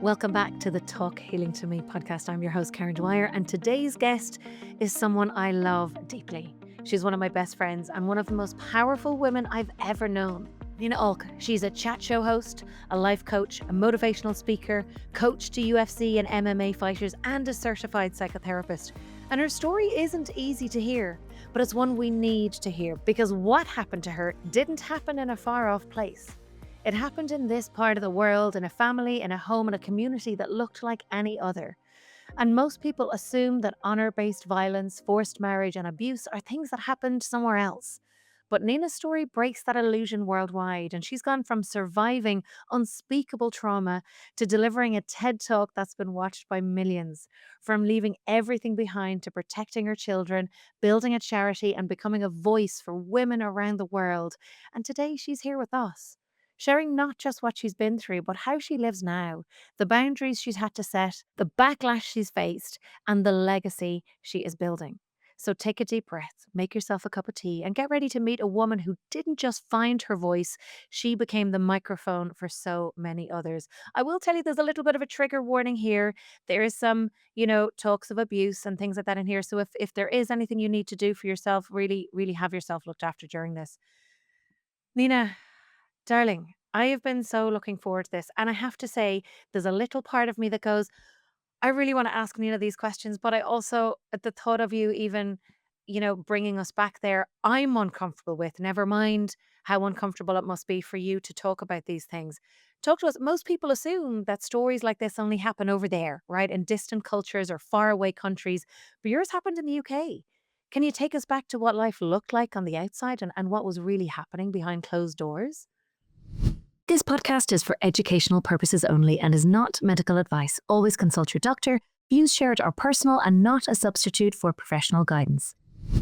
Welcome back to the Talk Healing to Me podcast. I'm your host, Karen Dwyer, and today's guest is someone I love deeply. She's one of my best friends and one of the most powerful women I've ever known. Nina Aouilk. She's a chat show host, a life coach, a motivational speaker, coach to UFC and MMA fighters, and a certified psychotherapist. And her story isn't easy to hear, but it's one we need to hear because what happened to her didn't happen in a far off place. It happened in this part of the world, in a family, in a home, in a community that looked like any other. And most people assume that honour-based violence, forced marriage, and abuse are things that happened somewhere else. But Nina's story breaks that illusion worldwide, and she's gone from surviving unspeakable trauma to delivering a TED talk that's been watched by millions, from leaving everything behind to protecting her children, building a charity, and becoming a voice for women around the world. And today she's here with us, sharing not just what she's been through, but how she lives now, the boundaries she's had to set, the backlash she's faced, and the legacy she is building. So take a deep breath, make yourself a cup of tea, and get ready to meet a woman who didn't just find her voice, she became the microphone for so many others. I will tell you there's a little bit of a trigger warning here. There is some, talks of abuse and things like that in here. So if there is anything you need to do for yourself, really, really have yourself looked after during this. Nina, darling, I have been so looking forward to this. And I have to say, there's a little part of me that goes, I really want to ask Nina these questions, but I also, at the thought of you even, bringing us back there, I'm uncomfortable with. Never mind how uncomfortable it must be for you to talk about these things. Talk to us. Most people assume that stories like this only happen over there, right? In distant cultures or faraway countries, but yours happened in the UK. Can you take us back to what life looked like on the outside and what was really happening behind closed doors? This podcast is for educational purposes only and is not medical advice. Always consult your doctor. Views shared are personal and not a substitute for professional guidance.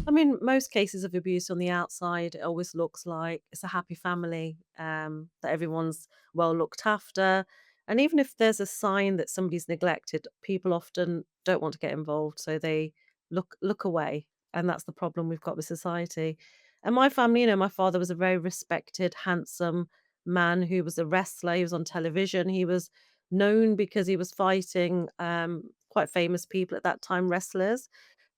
I mean, most cases of abuse on the outside, it always looks like it's a happy family, that everyone's well looked after. And even if there's a sign that somebody's neglected, people often don't want to get involved, so they look away. And that's the problem we've got with society. And my family, my father was a very respected, handsome man who was a wrestler. He was on television. He was known because he was fighting quite famous people at that time, wrestlers,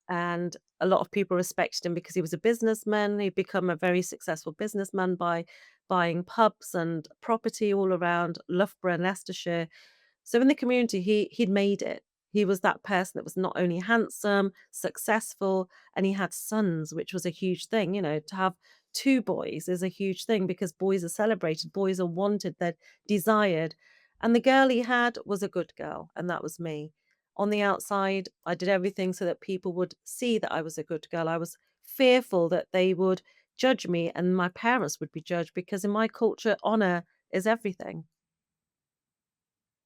and a lot of people respected him because he was a businessman. He'd become a very successful businessman by buying pubs and property all around Loughborough and Leicestershire. So in the community, he'd made it. He was that person that was not only handsome, successful, and he had sons, which was a huge thing. To have two boys is a huge thing because boys are celebrated, boys are wanted, they're desired. And the girl he had was a good girl, and that was me. On the outside, I did everything so that people would see that I was a good girl. I was fearful that they would judge me and my parents would be judged because in my culture, honor is everything.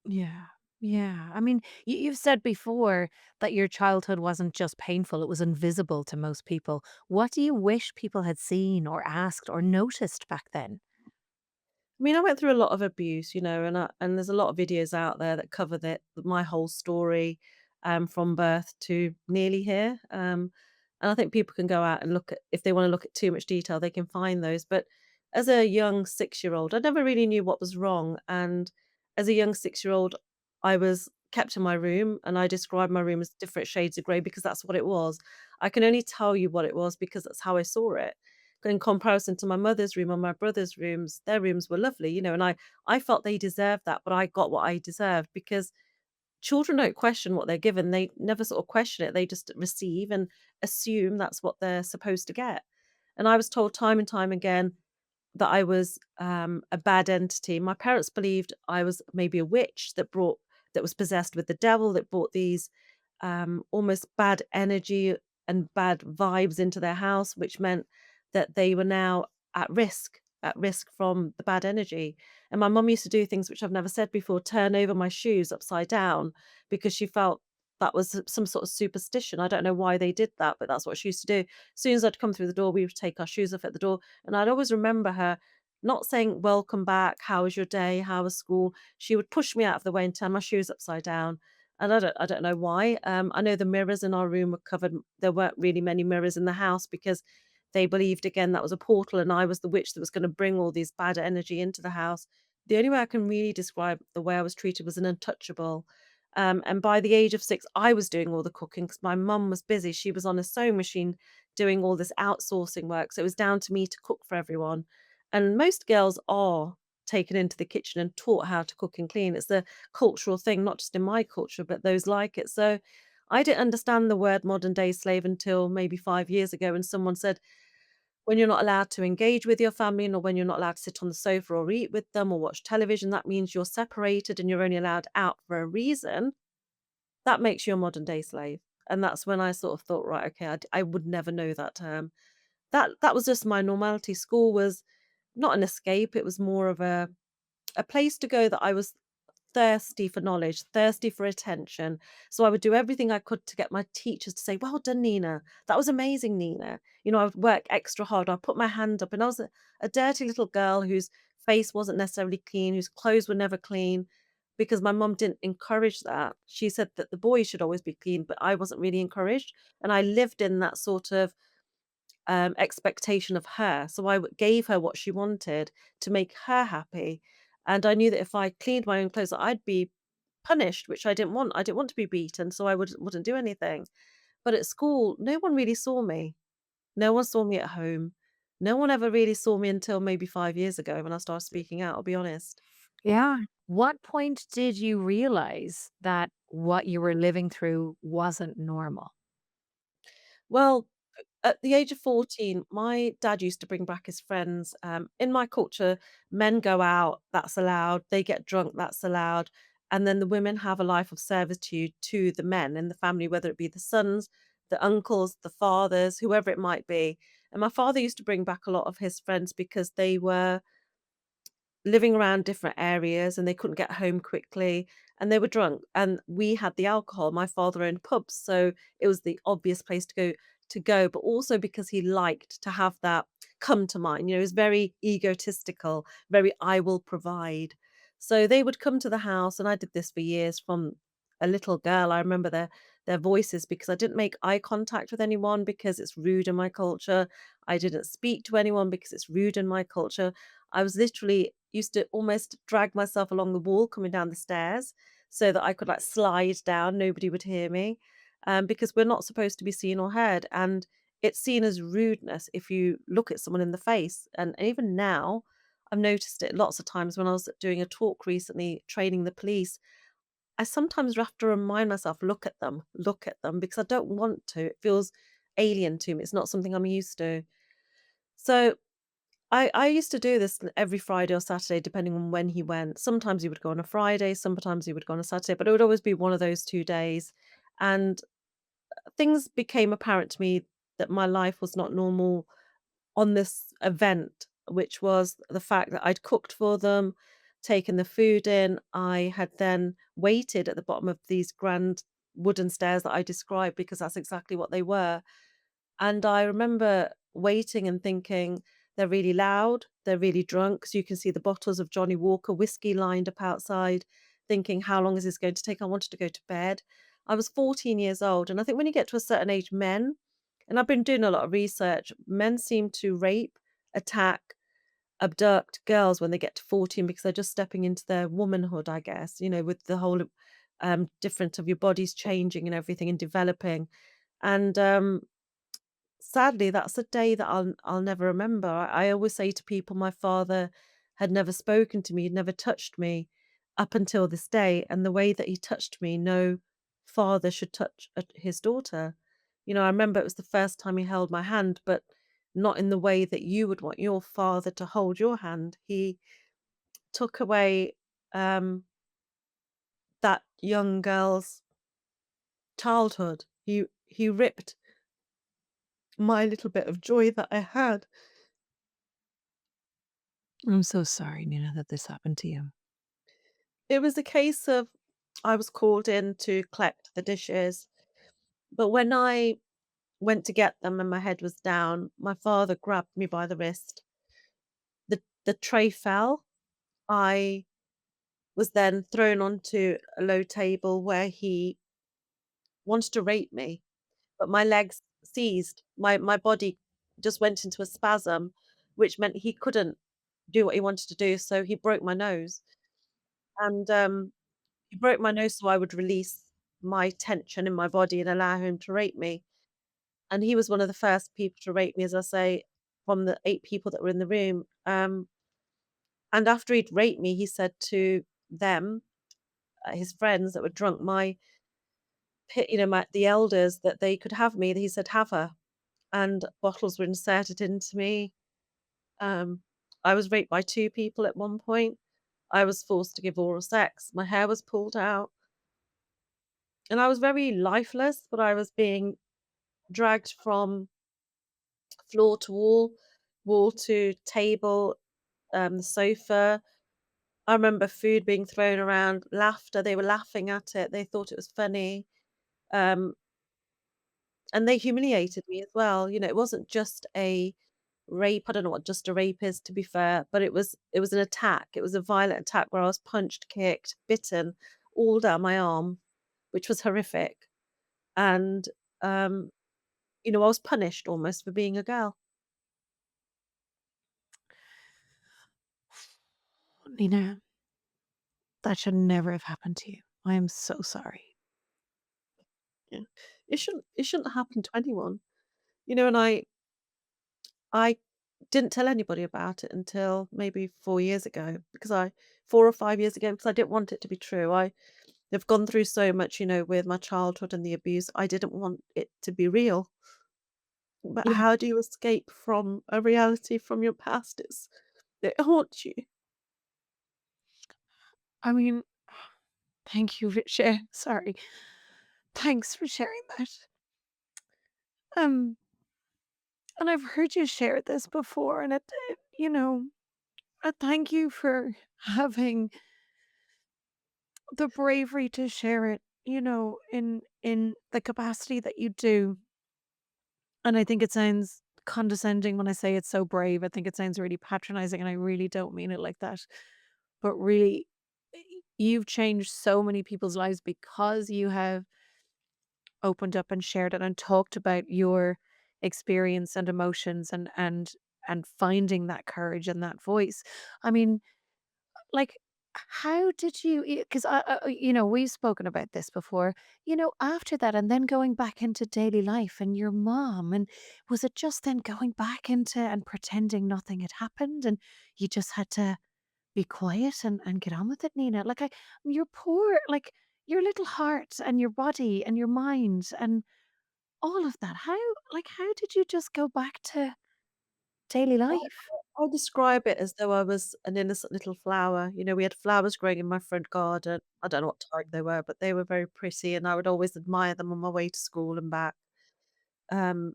Yeah. Yeah. I mean, you've said before that your childhood wasn't just painful, it was invisible to most people. What do you wish people had seen or asked or noticed back then? I mean, I went through a lot of abuse, and there's a lot of videos out there that cover my whole story, from birth to nearly here. And I think people can go out and look at if they want to look at too much detail, they can find those. But as a young 6-year-old, I never really knew what was wrong. And as a young 6-year-old, I was kept in my room, and I described my room as different shades of grey because that's what it was. I can only tell you what it was because that's how I saw it in comparison to my mother's room and my brother's rooms. Their rooms were lovely, and I felt they deserved that, but I got what I deserved because children don't question what they're given. They never sort of question it. They just receive and assume that's what they're supposed to get. And I was told time and time again that I was a bad entity. My parents believed I was maybe a witch that was possessed with the devil, that brought these almost bad energy and bad vibes into their house, which meant that they were now at risk from the bad energy. And my mum used to do things which I've never said before, turn over my shoes upside down because she felt that was some sort of superstition. I don't know why they did that, but that's what she used to do. As soon as I'd come through the door, we would take our shoes off at the door. And I'd always remember her not saying, "Welcome back. How was your day? How was school?" She would push me out of the way and turn my shoes upside down. And I don't know why. I know the mirrors in our room were covered. There weren't really many mirrors in the house because they believed again that was a portal and I was the witch that was going to bring all these bad energy into the house. The only way I can really describe the way I was treated was an untouchable. And by the age of 6, I was doing all the cooking because my mum was busy. She was on a sewing machine doing all this outsourcing work. So it was down to me to cook for everyone. And most girls are taken into the kitchen and taught how to cook and clean. It's a cultural thing, not just in my culture, but those like it. So I didn't understand the word modern day slave until maybe 5 years ago. And someone said, when you're not allowed to engage with your family, or when you're not allowed to sit on the sofa or eat with them or watch television, that means you're separated and you're only allowed out for a reason. That makes you a modern day slave. And that's when I sort of thought, right, okay, I would never know that term. That was just my normality. School was not an escape. It was more of a place to go that I was thirsty for knowledge, thirsty for attention. So I would do everything I could to get my teachers to say, "Well done, Nina. That was amazing, Nina." I would work extra hard. I'd put my hand up, and I was a dirty little girl whose face wasn't necessarily clean, whose clothes were never clean, because my mum didn't encourage that. She said that the boys should always be clean, but I wasn't really encouraged, and I lived in that sort of expectation of her. So gave her what she wanted to make her happy. And I knew that if I cleaned my own clothes, I'd be punished, which I didn't want. I didn't want to be beaten, so I wouldn't do anything. But at school, no one really saw me. No one saw me at home. No one ever really saw me until maybe 5 years ago when I started speaking out, I'll be honest. Yeah. What point did you realize that what you were living through wasn't normal? Well, at the age of 14, my dad used to bring back his friends. In my culture, men go out, that's allowed. They get drunk, that's allowed. And then the women have a life of servitude to the men in the family, whether it be the sons, the uncles, the fathers, whoever it might be. And my father used to bring back a lot of his friends because they were living around different areas and they couldn't get home quickly and they were drunk and we had the alcohol. My father owned pubs, so it was the obvious place to go, but also because he liked to have that come to mind. He was very egotistical, very I will provide. So they would come to the house, and I did this for years from a little girl. I remember their voices because I didn't make eye contact with anyone because it's rude in my culture. I didn't speak to anyone because it's rude in my culture. I was literally used to almost drag myself along the wall coming down the stairs so that I could like slide down, nobody would hear me, because we're not supposed to be seen or heard. And it's seen as rudeness if you look at someone in the face. And even now, I've noticed it lots of times when I was doing a talk recently, training the police. I sometimes have to remind myself, look at them, because I don't want to. It feels alien to me. It's not something I'm used to. So I used to do this every Friday or Saturday, depending on when he went. Sometimes he would go on a Friday, sometimes he would go on a Saturday, but it would always be one of those 2 days. And things became apparent to me that my life was not normal on this event, which was the fact that I'd cooked for them, taken the food in. I had then waited at the bottom of these grand wooden stairs that I described because that's exactly what they were. And I remember waiting and thinking, they're really loud, they're really drunk. So you can see the bottles of Johnny Walker whiskey lined up outside, thinking, how long is this going to take? I wanted to go to bed. I was 14 years old. And I think when you get to a certain age, men, and I've been doing a lot of research, men seem to rape, attack, abduct girls when they get to 14 because they're just stepping into their womanhood, I guess, with the whole difference of your body's changing and everything and developing. And sadly, that's a day that I'll never remember. I always say to people, my father had never spoken to me, he'd never touched me up until this day, and the way that he touched me, no father should touch his daughter. I remember it was the first time he held my hand, but not in the way that you would want your father to hold your hand. He took away um, that young girl's childhood. He ripped my little bit of joy that I had. I'm so sorry, Nina, that this happened to you. It was a case of I was called in to collect the dishes, but when I went to get them and my head was down, my father grabbed me by the wrist. The tray fell. I was then thrown onto a low table where he wanted to rape me, but my legs seized. My body just went into a spasm, which meant he couldn't. do what he wanted to do. So he broke my nose, and he broke my nose so I would release my tension in my body and allow him to rape me. And he was one of the first people to rape me, as I say, from the 8 people that were in the room. And after he'd raped me, he said to them, his friends that were drunk, the elders, that they could have me. He said, "Have her." And bottles were inserted into me. Um, I was raped by 2 people at one point. I was forced to give oral sex. My hair was pulled out, and I was very lifeless, but I was being dragged from floor to wall, wall to table, the sofa. I remember food being thrown around, laughter. They were laughing at it. They thought it was funny. Um, and they humiliated me as well. You know, it wasn't just a rape. I don't know what just a rape is, to be fair, but it was an attack. It was a violent attack where I was punched, kicked, bitten all down my arm, which was horrific. And um, I was punished almost for being a girl. Nina, that should never have happened to you. I am so sorry. Yeah. It shouldn't happen to anyone. And I didn't tell anybody about it until maybe 4 years ago, 4 or 5 years ago, because I didn't want it to be true. I have gone through so much, with my childhood and the abuse. I didn't want it to be real. But Yeah. how do you escape from a reality from your past? It haunts you. I mean, thank you for sharing. Sorry. Thanks for sharing that. Um, and I've heard you share this before, and thank you for having the bravery to share it, in the capacity that you do. And I think it sounds condescending when I say it's so brave. I think it sounds really patronizing, and I really don't mean it like that. But really, you've changed so many people's lives because you have opened up and shared it and talked about your experience and emotions, and finding that courage and that voice. I mean, like, how did you, because we've spoken about this before, after that, and then going back into daily life and your mom, and was it just then going back into and pretending nothing had happened, and you just had to be quiet and get on with it, Nina? Like, your poor, like, your little heart and your body and your mind and all of that. How did you just go back to daily I life? I describe it as though I was an innocent little flower. We had flowers growing in my front garden. I don't know what type they were, but they were very pretty, and I would always admire them on my way to school and back. And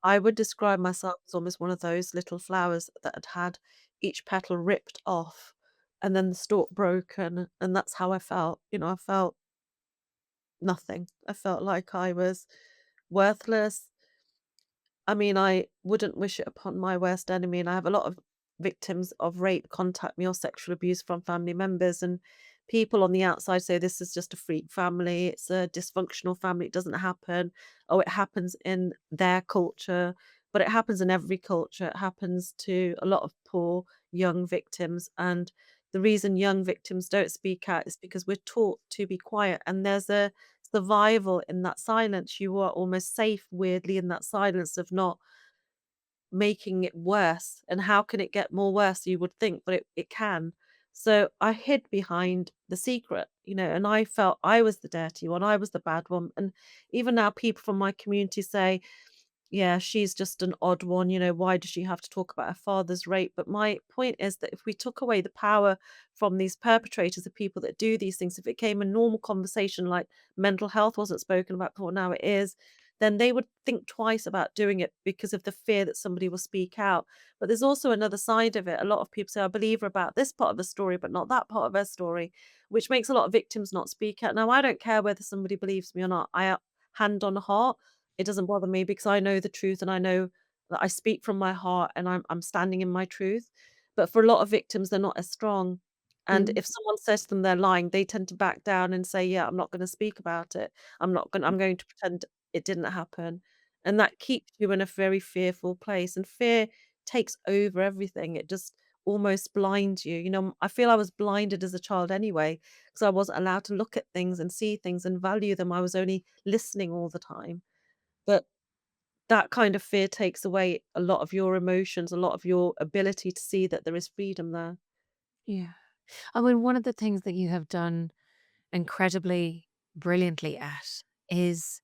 I would describe myself as almost one of those little flowers that had had each petal ripped off and then the stalk broken, and that's how I felt. I felt nothing. I felt like I was worthless. I mean, I wouldn't wish it upon my worst enemy, and I have a lot of victims of rape contact me, or sexual abuse from family members, and people on the outside say this is just a freak family, it's a dysfunctional family, it doesn't happen. Oh, it happens in their culture, but it happens in every culture. It happens to a lot of poor young victims, and the reason young victims don't speak out is because we're taught to be quiet, and there's a survival in that silence. You are almost safe, weirdly, in that silence of not making it worse. And how can it get more worse? You would think, but it can. So I hid behind the secret, and I felt I was the dirty one, I was the bad one. And even now, people from my community say, yeah, she's just an odd one. Why does she have to talk about her father's rape? But my point is that if we took away the power from these perpetrators, the people that do these things, if it came a normal conversation like mental health wasn't spoken about before, now it is, then they would think twice about doing it because of the fear that somebody will speak out. But there's also another side of it. A lot of people say, I believe her about this part of the story, but not that part of her story, which makes a lot of victims not speak out. Now, I don't care whether somebody believes me or not. Hand on heart, it doesn't bother me because I know the truth, and I know that I speak from my heart, and I'm standing in my truth. But for a lot of victims, they're not as strong. And Mm, if someone says to them they're lying, they tend to back down and say, "Yeah, I'm not gonna speak about it. I'm going to pretend it didn't happen." And that keeps you in a very fearful place, and fear takes over everything. It just almost blind you. I feel I was blinded as a child anyway, because I wasn't allowed to look at things and see things and value them. I was only listening all the time. But that kind of fear takes away a lot of your emotions, a lot of your ability to see that there is freedom there. Yeah. I mean, one of the things that you have done incredibly brilliantly at is,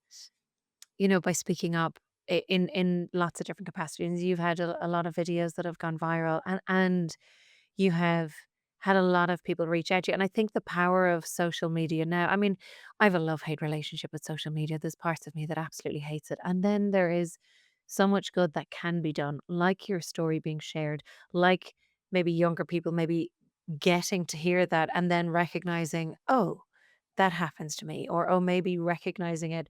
by speaking up in lots of different capacities. You've had a lot of videos that have gone viral, and you have had a lot of people reach out to you. And I think the power of social media now, I mean, I have a love-hate relationship with social media. There's parts of me that absolutely hates it. And then there is so much good that can be done, like your story being shared, like maybe younger people maybe getting to hear that and then recognizing, oh, that happens to me, or oh, maybe recognizing it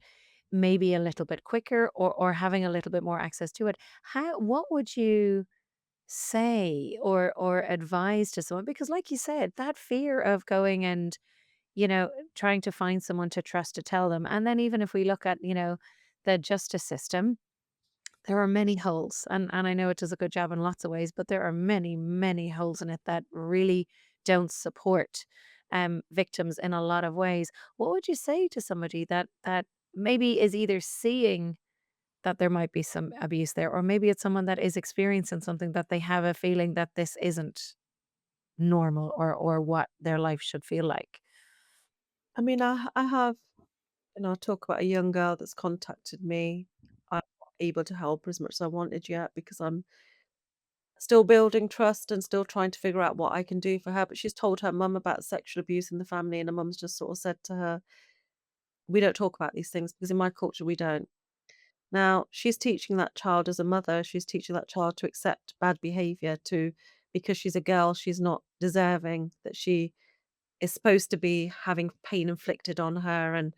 maybe a little bit quicker, or having a little bit more access to it. What would you say or advise to someone? Because like you said, that fear of going and, trying to find someone to trust to tell them. And then even if we look at, the justice system, there are many holes. And I know it does a good job in lots of ways, but there are many, many holes in it that really don't support victims in a lot of ways. What would you say to somebody that maybe is either seeing that there might be some abuse there, or maybe it's someone that is experiencing something that they have a feeling that this isn't normal, or what their life should feel like? I mean, I have, I'll talk about a young girl that's contacted me. I'm not able to help her as much as I wanted yet because I'm still building trust and still trying to figure out what I can do for her. But she's told her mum about sexual abuse in the family, and her mum's just sort of said to her, "We don't talk about these things because in my culture we don't." Now, she's teaching that child as a mother, she's teaching that child to accept bad behavior, to because she's a girl, she's not deserving, that she is supposed to be having pain inflicted on her, and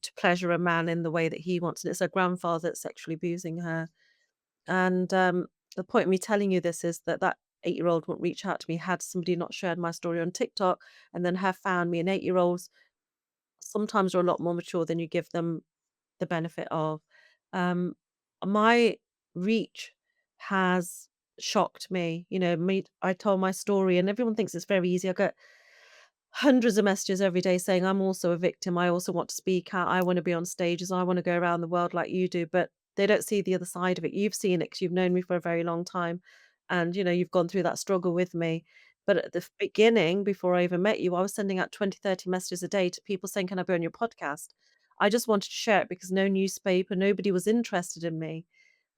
to pleasure a man in the way that he wants. And it's her grandfather that's sexually abusing her. And the point of me telling you this is that that 8-year-old wouldn't reach out to me had somebody not shared my story on TikTok and then have found me. And 8-year-olds sometimes are a lot more mature than you give them the benefit of. Um, my reach has shocked me. I told my story, and everyone thinks it's very easy. I get hundreds of messages every day saying, "I'm also a victim. I also want to speak out. I want to be on stages. I want to go around the world like you do." But they don't see the other side of it. You've seen it because you've known me for a very long time, and you've gone through that struggle with me. But at the beginning, before I even met you, I was sending out 20, 30 messages a day to people saying, "Can I be on your podcast?" I just wanted to share it because no newspaper, nobody was interested in me.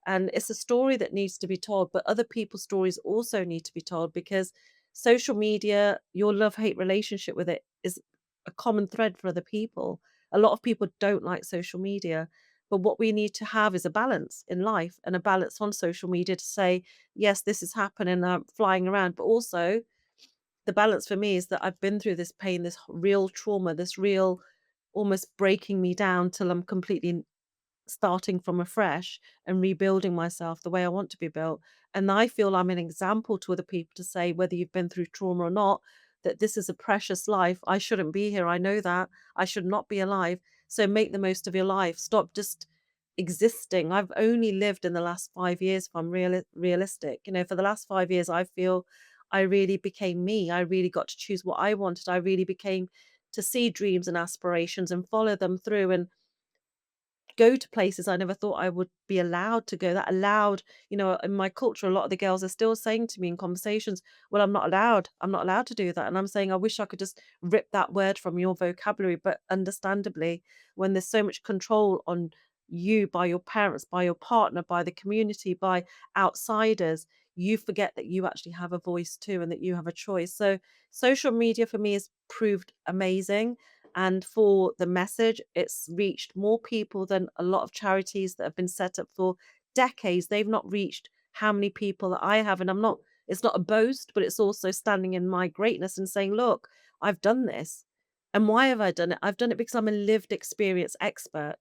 And it's a story that needs to be told, but other people's stories also need to be told because social media, your love hate relationship with it is a common thread for other people. A lot of people don't like social media, but what we need to have is a balance in life and a balance on social media to say, yes, this is happening, I'm flying around, but also the balance for me is that I've been through this pain, this real trauma, this real almost breaking me down till I'm completely starting from afresh and rebuilding myself the way I want to be built. And I feel I'm an example to other people to say, whether you've been through trauma or not, that this is a precious life. I shouldn't be here. I know that. I should not be alive. So make the most of your life. Stop just existing. I've only lived in the last 5 years, if I'm realistic. For the last 5 years, I feel I really became me. I really got to choose what I wanted. I really became to see dreams and aspirations and follow them through. And go to places I never thought I would be allowed to go. That allowed, in my culture, a lot of the girls are still saying to me in conversations, "Well, I'm not allowed. I'm not allowed to do that." And I'm saying, I wish I could just rip that word from your vocabulary. But understandably, when there's so much control on you by your parents, by your partner, by the community, by outsiders, you forget that you actually have a voice too and that you have a choice. So social media for me has proved amazing, and for the message, it's reached more people than a lot of charities that have been set up for decades. They've not reached how many people that I have. And it's not a boast, but it's also standing in my greatness and saying, look, I've done this. And why have I done it? I've done it because I'm a lived experience expert.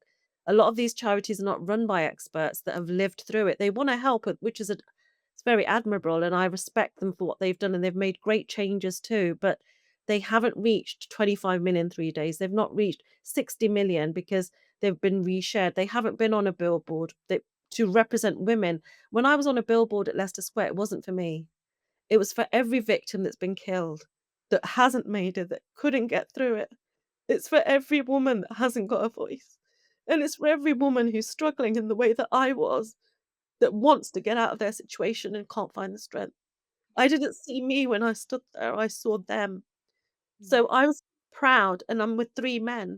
A lot of these charities are not run by experts that have lived through it. They want to help it, which is it's very admirable. And I respect them for what they've done. And they've made great changes too. But they haven't reached 25 million in 3 days. They've not reached 60 million because they've been reshared. They haven't been on a billboard to represent women. When I was on a billboard at Leicester Square, it wasn't for me. It was for every victim that's been killed, that hasn't made it, that couldn't get through it. It's for every woman that hasn't got a voice. And it's for every woman who's struggling in the way that I was, that wants to get out of their situation and can't find the strength. I didn't see me when I stood there, I saw them. Mm. So I was proud, and I'm with 3 men.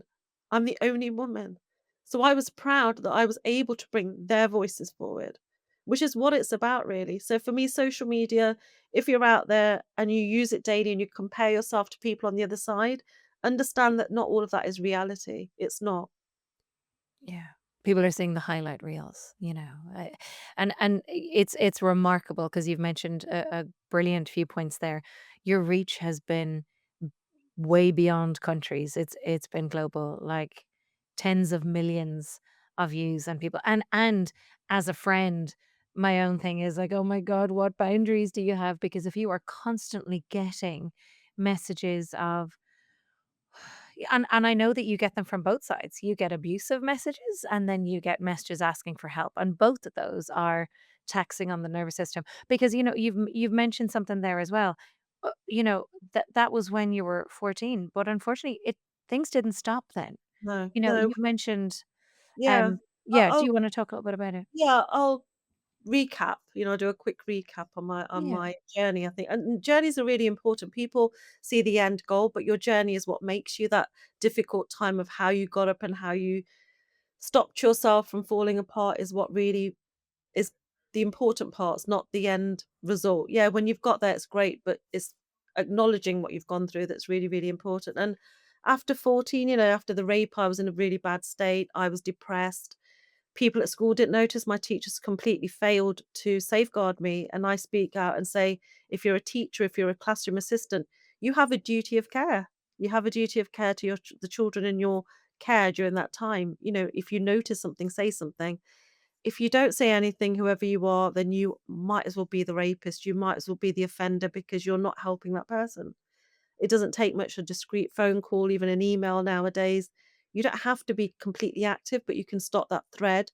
I'm the only woman. So I was proud that I was able to bring their voices forward, which is what it's about really. So for me, social media, if you're out there and you use it daily and you compare yourself to people on the other side, understand that not all of that is reality. It's not. Yeah. People are seeing the highlight reels, and it's remarkable because you've mentioned a brilliant few points there. Your reach has been way beyond countries. It's been global, like tens of millions of views and people. And as a friend, my own thing is like, oh my God, what boundaries do you have? Because if you are constantly getting messages of and I know that you get them from both sides. You get abusive messages and then you get messages asking for help, and both of those are taxing on the nervous system because you've mentioned something there as well. That was when you were 14, but unfortunately it things didn't stop then. No, no. You've mentioned Yeah. yeah, do I'll you want to talk a little bit about it? yeah, I'll recap, do a quick recap on Yeah. my journey, I think. And journeys are really important. People see the end goal, but your journey is what makes you that difficult time of how you got up and how you stopped yourself from falling apart is what really is the important parts, not the end result. Yeah, when you've got there, it's great, but it's acknowledging what you've gone through that's really, really important. And after 14, after the rape, I was in a really bad state. I was depressed. People at school didn't notice. My teachers completely failed to safeguard me. And I speak out and say, if you're a teacher, if you're a classroom assistant, you have a duty of care. You have a duty of care to the children in your care during that time. If you notice something, say something. If you don't say anything, whoever you are, then you might as well be the rapist. You might as well be the offender because you're not helping that person. It doesn't take much a discreet phone call, even an email nowadays. You don't have to be completely active, but you can stop that thread,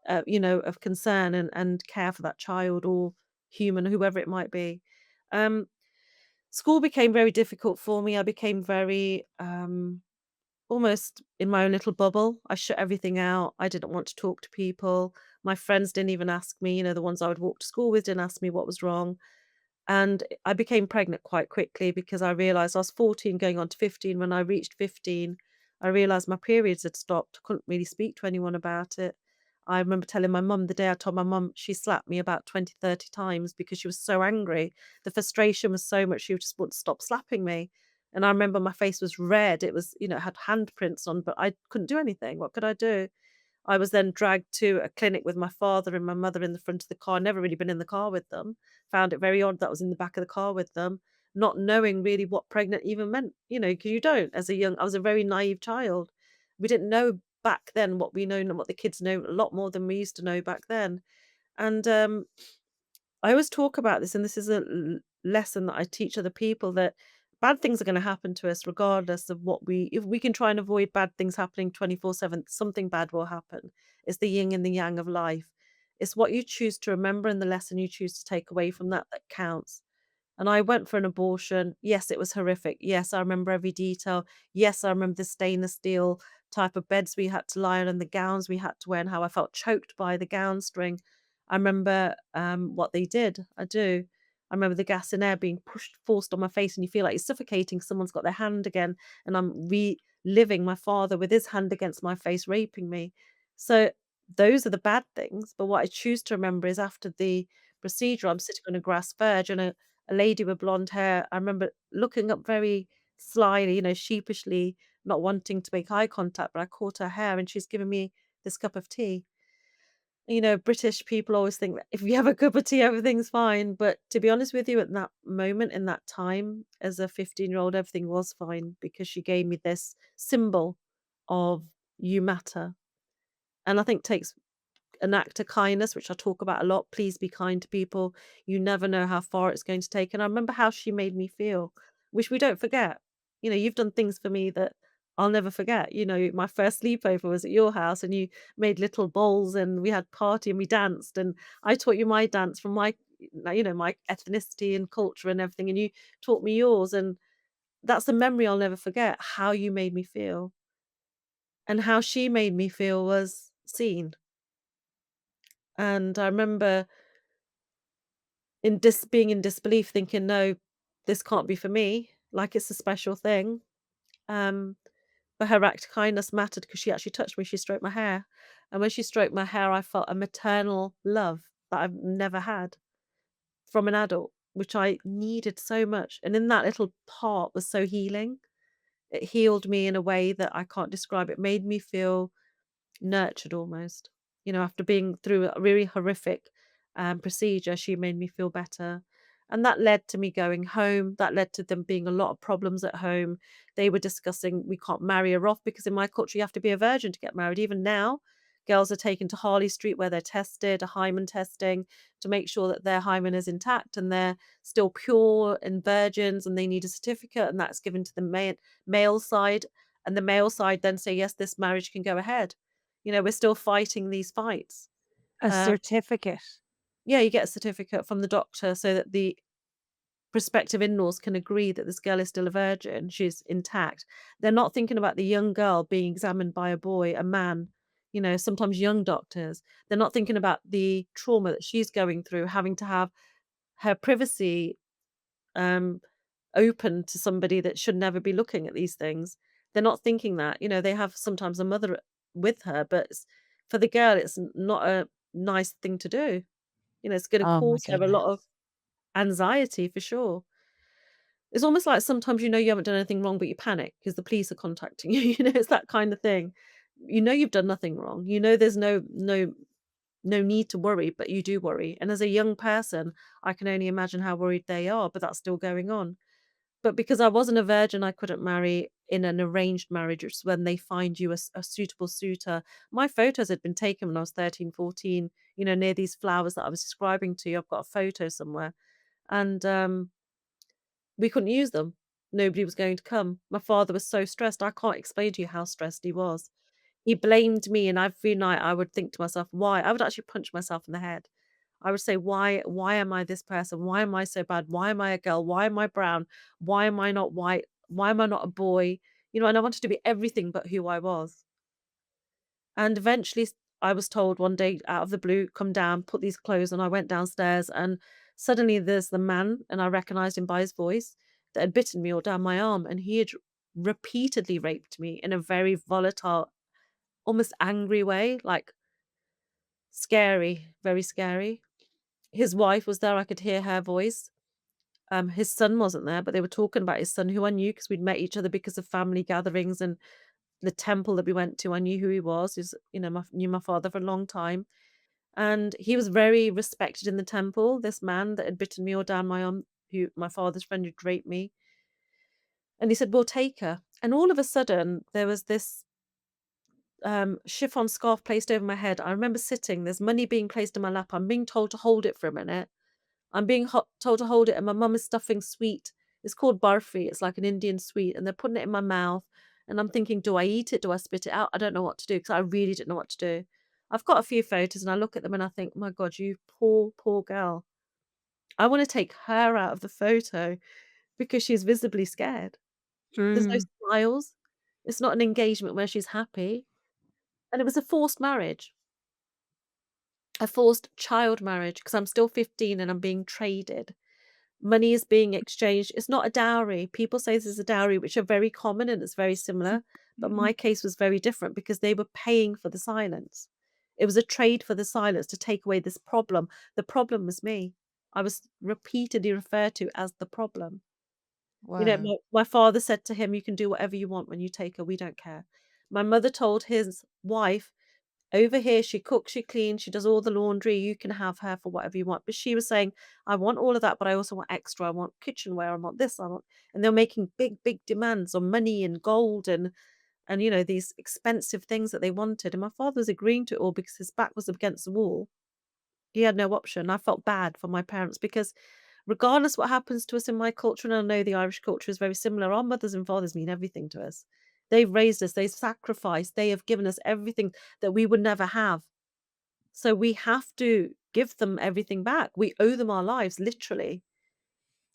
of concern and care for that child or human, whoever it might be. Um, School became very difficult for me. I became very almost in my own little bubble. I shut everything out. I didn't want to talk to people. My friends didn't even ask me, the ones I would walk to school with didn't ask me what was wrong. And I became pregnant quite quickly because I realized I was 14 going on to 15. When I reached 15, I realized my periods had stopped. I couldn't really speak to anyone about it. I remember telling my mum the day I told my mum, she slapped me about 20, 30 times because she was so angry. The frustration was so much, she just wouldn't stop slapping me. And I remember my face was red. It was, it had handprints on, but I couldn't do anything. What could I do? I was then dragged to a clinic with my father and my mother in the front of the car. Never really been in the car with them. Found it very odd that I was in the back of the car with them, not knowing really what pregnant even meant, because you don't as a young I was a very naive child. We didn't know back then what we know and what the kids know a lot more than we used to know back then. And I always talk about this, and this is a lesson that I teach other people that bad things are going to happen to us regardless of if we can try and avoid bad things happening 24/7, something bad will happen. It's the yin and the yang of life. It's what you choose to remember and the lesson you choose to take away from that that counts. And I went for an abortion. Yes, it was horrific. Yes, I remember every detail. Yes, I remember the stainless steel type of beds we had to lie on and the gowns we had to wear and how I felt choked by the gown string. I remember what they did. I do. I remember the gas and air being forced on my face, and you feel like you're suffocating. Someone's got their hand again, and I'm reliving my father with his hand against my face, raping me. So those are the bad things. But what I choose to remember is after the procedure, I'm sitting on a grass verge, and a lady with blonde hair. I remember looking up very slyly, sheepishly, not wanting to make eye contact, but I caught her hair and she's giving me this cup of tea. British people always think that if you have a cup of tea, everything's fine. But to be honest with you, at that moment, in that time, as a 15-year-old, everything was fine because she gave me this symbol of you matter. And I think takes an act of kindness, which I talk about a lot. Please be kind to people. You never know how far it's going to take. And I remember how she made me feel, which we don't forget. You've done things for me that I'll never forget. My first sleepover was at your house and you made little bowls and we had party and we danced. And I taught you my dance from my my ethnicity and culture and everything, and you taught me yours, and that's a memory I'll never forget, how you made me feel, and how she made me feel was seen. And I remember being in disbelief, thinking, "No, this can't be for me," like it's a special thing. Um, but her act of kindness mattered because she actually touched me, she stroked my hair, and when she stroked my hair, I felt a maternal love that I've never had from an adult, which I needed so much, and in that little part was so healing. It healed me in a way that I can't describe. It made me feel nurtured almost. After being through a really horrific, procedure, she made me feel better, and that led to me going home, that led to them being a lot of problems at home. They were discussing, "We can't marry her off," because in my culture, you have to be a virgin to get married. Even now, girls are taken to Harley Street where they're tested, a hymen testing, to make sure that their hymen is intact and they're still pure and virgins, and they need a certificate, and that's given to the male side, and the male side then say, "Yes, this marriage can go ahead." We're still fighting these fights. A Uh, certificate. yeah, you get a certificate from the doctor so that the prospective in-laws can agree that this girl is still a virgin, she's intact. They're not thinking about the young girl being examined by a boy, a man, sometimes young doctors. They're not thinking about the trauma that she's going through, having to have her privacy, um, open to somebody that should never be looking at these things. They're not thinking that. They have sometimes a mother with her, but for the girl, it's not a nice thing to do. It's going to Oh my cause her a goodness. lot of anxiety for sure. It's almost like sometimes you haven't done anything wrong, but you panic because the police are contacting you. It's that kind of thing. You've done nothing wrong. There's no need to worry, but you do worry. And as a young person, I can only imagine how worried they are, but that's still going on. But because I wasn't a virgin, I couldn't marry in an arranged marriage, which is when they find you a suitable suitor. My photos had been taken when I was 13, 14. Near these flowers that I was describing to you. I've got a photo somewhere. And we couldn't use them. Nobody was going to come. My father was so stressed. I can't explain to you how stressed he was. He blamed me, and every night I would think to myself, why? I would actually punch myself in the head. I would say, why am I this person? Why am I so bad? Why am I a girl? Why am I brown? Why am I not white? Why am I not a boy? And I wanted to be everything but who I was. And eventually I was told one day out of the blue, come down, put these clothes on. I went downstairs and suddenly there's the man, and I recognized him by his voice, that had bitten me all down my arm. And he had repeatedly raped me in a very volatile, almost angry way, like scary, very scary. His wife was there. I could hear her voice. His son wasn't there, but they were talking about his son, who I knew because we'd met each other because of family gatherings and the temple that we went to. I knew who he was. Knew my father for a long time, and he was very respected in the temple. This man that had bitten me all down my arm, who my father's friend who raped me, and he said, "We'll take her." And all of a sudden, there was this chiffon scarf placed over my head. I remember sitting. There's money being placed in my lap. I'm being told to hold it for a minute. I'm being told to hold it, and my mum is stuffing sweet. It's called barfi. It's like an Indian sweet, and they're putting it in my mouth. And I'm thinking, do I eat it? Do I spit it out? I don't know what to do because I really didn't know what to do. I've got a few photos, and I look at them and I think, my God, you poor, poor girl. I want to take her out of the photo because she's visibly scared. There's no Mm. smiles. It's not an engagement where she's happy. And it was a forced marriage, a forced child marriage because I'm still 15 and I'm being traded. Money is being exchanged. It's not a dowry. People say this is a dowry, which are very common and it's very similar. But my case was very different because they were paying for the silence. It was a trade for the silence to take away this problem. The problem was me. I was repeatedly referred to as the problem. Wow. My father said to him, "You can do whatever you want when you take her. We don't care." My mother told his wife, "Over here, she cooks, she cleans, she does all the laundry. You can have her for whatever you want." But she was saying, "I want all of that, but I also want extra. I want kitchenware. I want this. I want." And they're making big, big demands on money and gold and these expensive things that they wanted. And my father was agreeing to it all because his back was up against the wall. He had no option. I felt bad for my parents because regardless what happens to us in my culture, and I know the Irish culture is very similar, our mothers and fathers mean everything to us. They've raised us, they've sacrificed, they have given us everything that we would never have. So we have to give them everything back. We owe them our lives, literally.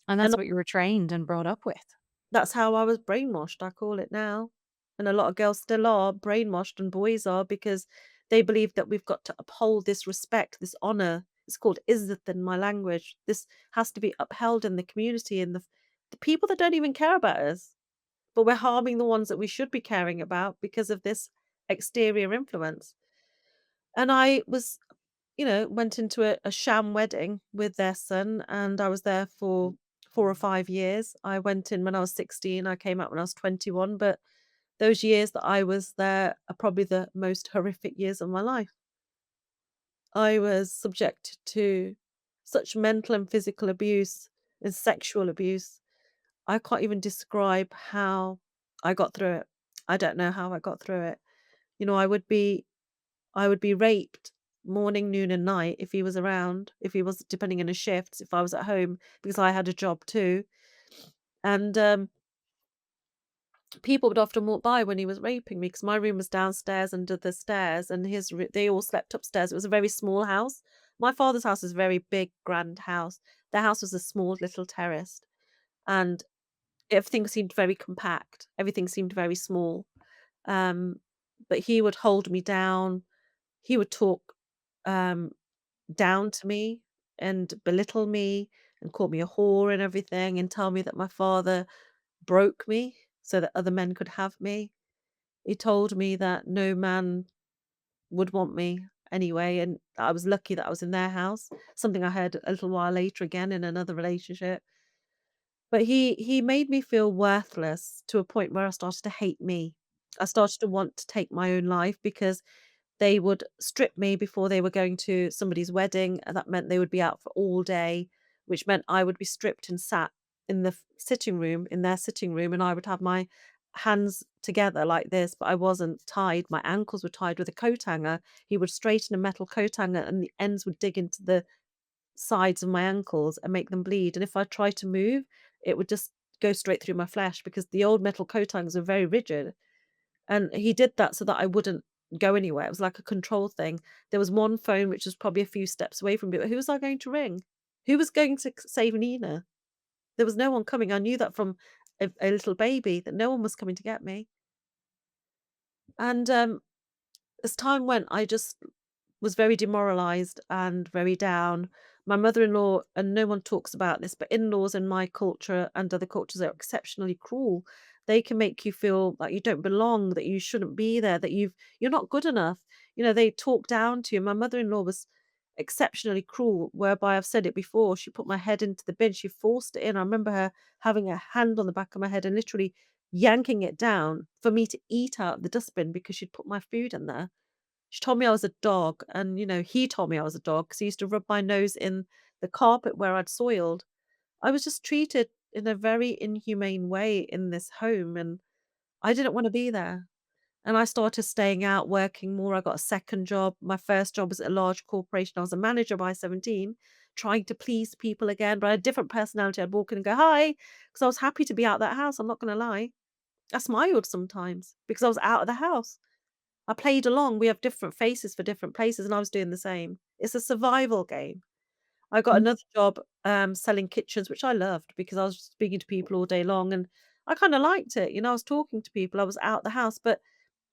And And that's what you were trained and brought up with. that's how I was brainwashed, I call it now. And a lot of girls still are brainwashed, and boys are, because they believe that we've got to uphold this respect, this honor. It's called izzat in my language. This has to be upheld in the community, and the people that don't even care about us. But we're harming the ones that we should be caring about because of this exterior influence. And I was, went into a sham wedding with their son, and I was there for 4 or 5 years. I went in when I was 16, I came out when I was 21, but those years that I was there are probably the most horrific years of my life. I was subjected to such mental and physical abuse and sexual abuse. I can't even describe how I got through it. I don't know how I got through it. You know, I would be raped morning, noon, and night if he was around, if he was depending on his shifts, if I was at home, because I had a job too. And people would often walk by when he was raping me, because my room was downstairs under the stairs, and they all slept upstairs. It was a very small house. My father's house was a very big, grand house. Their house was a small little terrace, and everything seemed very compact. Everything seemed very small. Um, but he would hold me down. He would talk um, down to me and belittle me and call me a whore and everything, and tell me that my father broke me so that other men could have me. He told me that no man would want me anyway, and I was lucky that I was in their house, something I heard a little while later again in another relationship. But he made me feel worthless to a point where I started to hate me. I started to want to take my own life, because they would strip me before they were going to somebody's wedding, and that meant they would be out for all day, which meant I would be stripped and sat in the sitting room, in their sitting room, and I would have my hands together like this, but I wasn't tied. My ankles were tied with a coat hanger. He would straighten a metal coat hanger, and the ends would dig into the sides of my ankles and make them bleed. And if I tried to move, it would just go straight through my flesh, because the old metal coat hangers were very rigid. And he did that so that I wouldn't go anywhere. It was like a control thing. There was one phone which was probably a few steps away from me, but who was I going to ring? Who was going to save Nina? There was no one coming. I knew that from a little baby, that no one was coming to get me. And as time went, I just was very demoralized and very down. My mother-in-law, and no one talks about this, but in-laws in my culture and other cultures are exceptionally cruel. They can make you feel like you don't belong, that you shouldn't be there, that you're not good enough. They talk down to you. My mother-in-law was exceptionally cruel, whereby I've said it before. She put my head into the bin, she forced it in. I remember her having a hand on the back of my head and literally yanking it down for me to eat out of the dustbin, because she'd put my food in there. She told me I was a dog, and, he told me I was a dog because he used to rub my nose in the carpet where I'd soiled. I was just treated in a very inhumane way in this home, and I didn't wanna be there. And I started staying out, working more. I got a second job. My first job was at a large corporation. I was a manager by 17, trying to please people again, but I had a different personality. I'd walk in and go, "Hi," because I was happy to be out that house, I'm not gonna lie. I smiled sometimes because I was out of the house. I played along. We have different faces for different places, and I was doing the same. It's a survival game. I got Mm. another job, selling kitchens, which I loved, because I was speaking to people all day long, and I kinda liked it. I was talking to people, I was out the house, but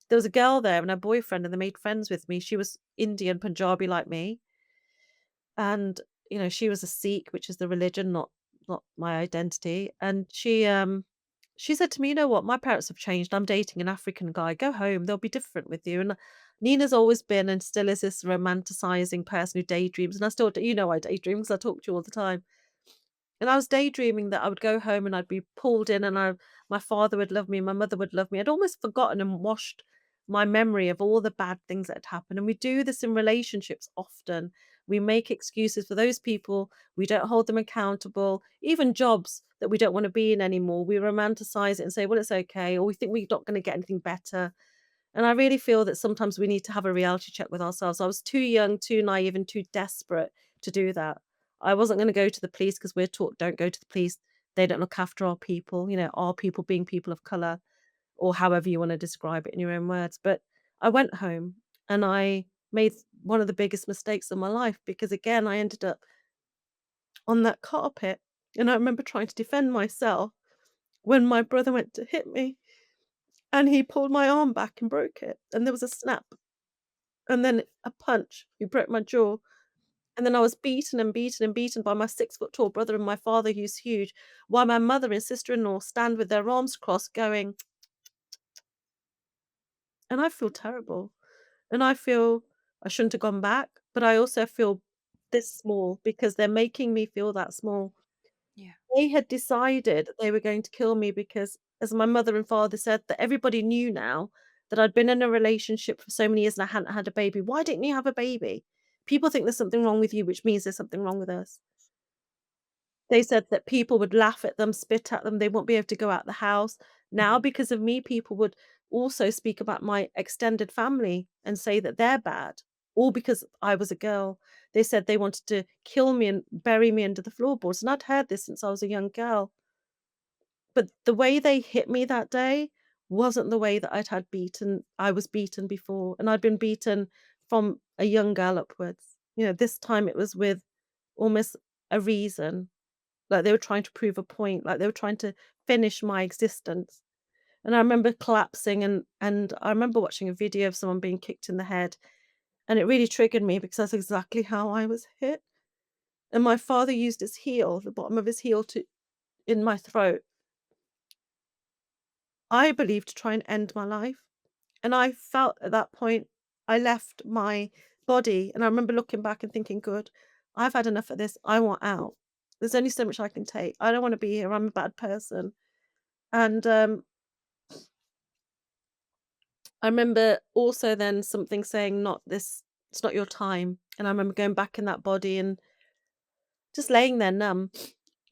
there was a girl there and her boyfriend, and they made friends with me. She was Indian Punjabi like me, and, she was a Sikh, which is the religion, not my identity, and she said to me, "You know what? My parents have changed. I'm dating an African guy. Go home. They'll be different with you." And Nina's always been and still is this romanticizing person who daydreams. And I still do, I daydream because I talk to you all the time. And I was daydreaming that I would go home and I'd be pulled in, and my father would love me, my mother would love me. I'd almost forgotten and washed my memory of all the bad things that had happened. And we do this in relationships often. We make excuses for those people. We don't hold them accountable. Even jobs that we don't want to be in anymore, we romanticize it and say, well, it's okay. Or we think we're not going to get anything better. And I really feel that sometimes we need to have a reality check with ourselves. I was too young, too naive, and too desperate to do that. I wasn't going to go to the police, because we're taught, don't go to the police. They don't look after our people, our people being people of color, or however you want to describe it in your own words. But I went home and I made one of the biggest mistakes of my life because, again, I ended up on that carpet, and I remember trying to defend myself when my brother went to hit me, and he pulled my arm back and broke it, and there was a snap, and then a punch. He broke my jaw, and then I was beaten and beaten and beaten by my 6 foot tall brother and my father, who's huge, while my mother and sister-in-law stand with their arms crossed going, and I feel terrible. And I feel I shouldn't have gone back, but I also feel this small because they're making me feel that small. Yeah. They had decided that they were going to kill me because, as my mother and father said, that everybody knew now that I'd been in a relationship for so many years and I hadn't had a baby. Why didn't you have a baby? People think there's something wrong with you, which means there's something wrong with us. They said that people would laugh at them, spit at them, they won't be able to go out the house. Now, Mhm. because of me, people would also speak about my extended family and say that they're bad, all because I was a girl. They said they wanted to kill me and bury me under the floorboards, and I'd heard this since I was a young girl. But the way they hit me that day wasn't the way that I was beaten before, and I'd been beaten from a young girl upwards. This time it was with almost a reason. Like, they were trying to prove a point, like, they were trying to finish my existence, and I remember collapsing, and I remember watching a video of someone being kicked in the head, and it really triggered me because that's exactly how I was hit, and my father used his heel, the bottom of his heel, to in my throat, I believe, to try and end my life, and I felt at that point I left my body, and I remember looking back and thinking, "Good, I've had enough of this, I want out. There's only so much I can take. I don't wanna be here, I'm a bad person." And, I remember also then something saying, "Not this, it's not your time." And I remember going back in that body and just laying there numb,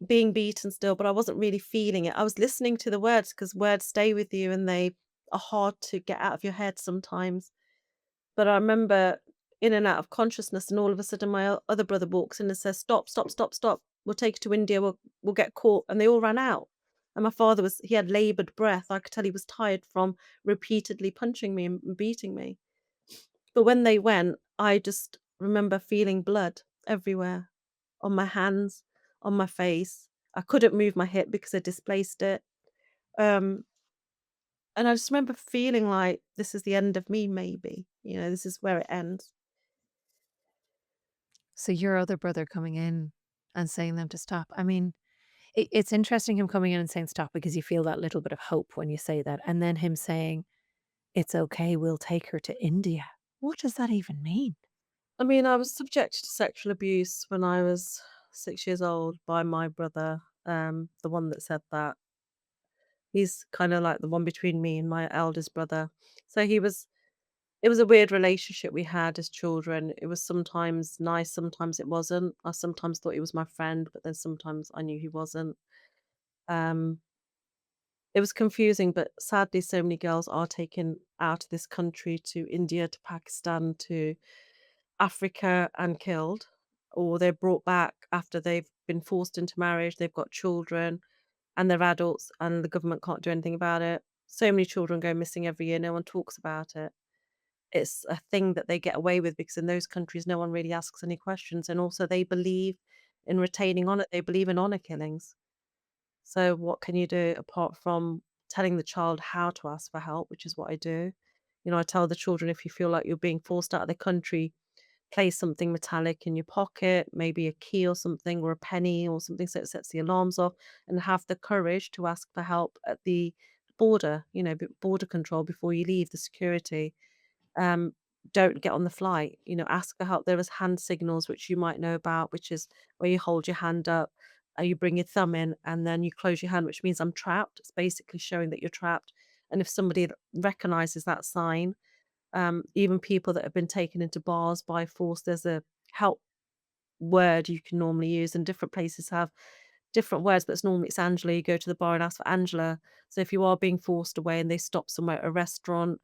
being beaten still, but I wasn't really feeling it. I was listening to the words because words stay with you and they are hard to get out of your head sometimes. But I remember in and out of consciousness, and all of a sudden my other brother walks in and says, "Stop, stop, stop, stop. We'll take you to India. We'll get caught." And they all ran out. And my father he had labored breath. I could tell he was tired from repeatedly punching me and beating me. But when they went, I just remember feeling blood everywhere, on my hands, on my face. I couldn't move my hip because I displaced it. Um, and I just remember feeling like this is the end of me, maybe. This is where it ends. So your other brother coming in and saying them to stop. I mean, it's interesting him coming in and saying stop because you feel that little bit of hope when you say that. And then him saying, it's okay, we'll take her to India. What does that even mean? I mean, I was subjected to sexual abuse when I was 6 years old by my brother, the one that said that. He's kind of like the one between me and my eldest brother. So it was a weird relationship we had as children. It was sometimes nice, sometimes it wasn't. I sometimes thought he was my friend, but then sometimes I knew he wasn't. Um, it was confusing, but sadly, so many girls are taken out of this country to India, to Pakistan, to Africa and killed, or they're brought back after they've been forced into marriage, they've got children, and they're adults, and the government can't do anything about it. So many children go missing every year, no one talks about it. It's a thing that they get away with because in those countries, no one really asks any questions, and also they believe in retaining honour, they believe in honour killings. So what can you do apart from telling the child how to ask for help, which is what I do. I tell the children, if you feel like you're being forced out of the country, place something metallic in your pocket, maybe a key or something, or a penny or something, so it sets the alarms off, and have the courage to ask for help at the border, border control before you leave, the security. Um, don't get on the flight, ask for help. There is hand signals, which you might know about, which is where you hold your hand up, you bring your thumb in, and then you close your hand, which means I'm trapped. It's basically showing that you're trapped. And if somebody recognizes that sign, even people that have been taken into bars by force, there's a help word you can normally use, and different places have different words, but it's Angela. You go to the bar and ask for Angela. So if you are being forced away and they stop somewhere, a restaurant,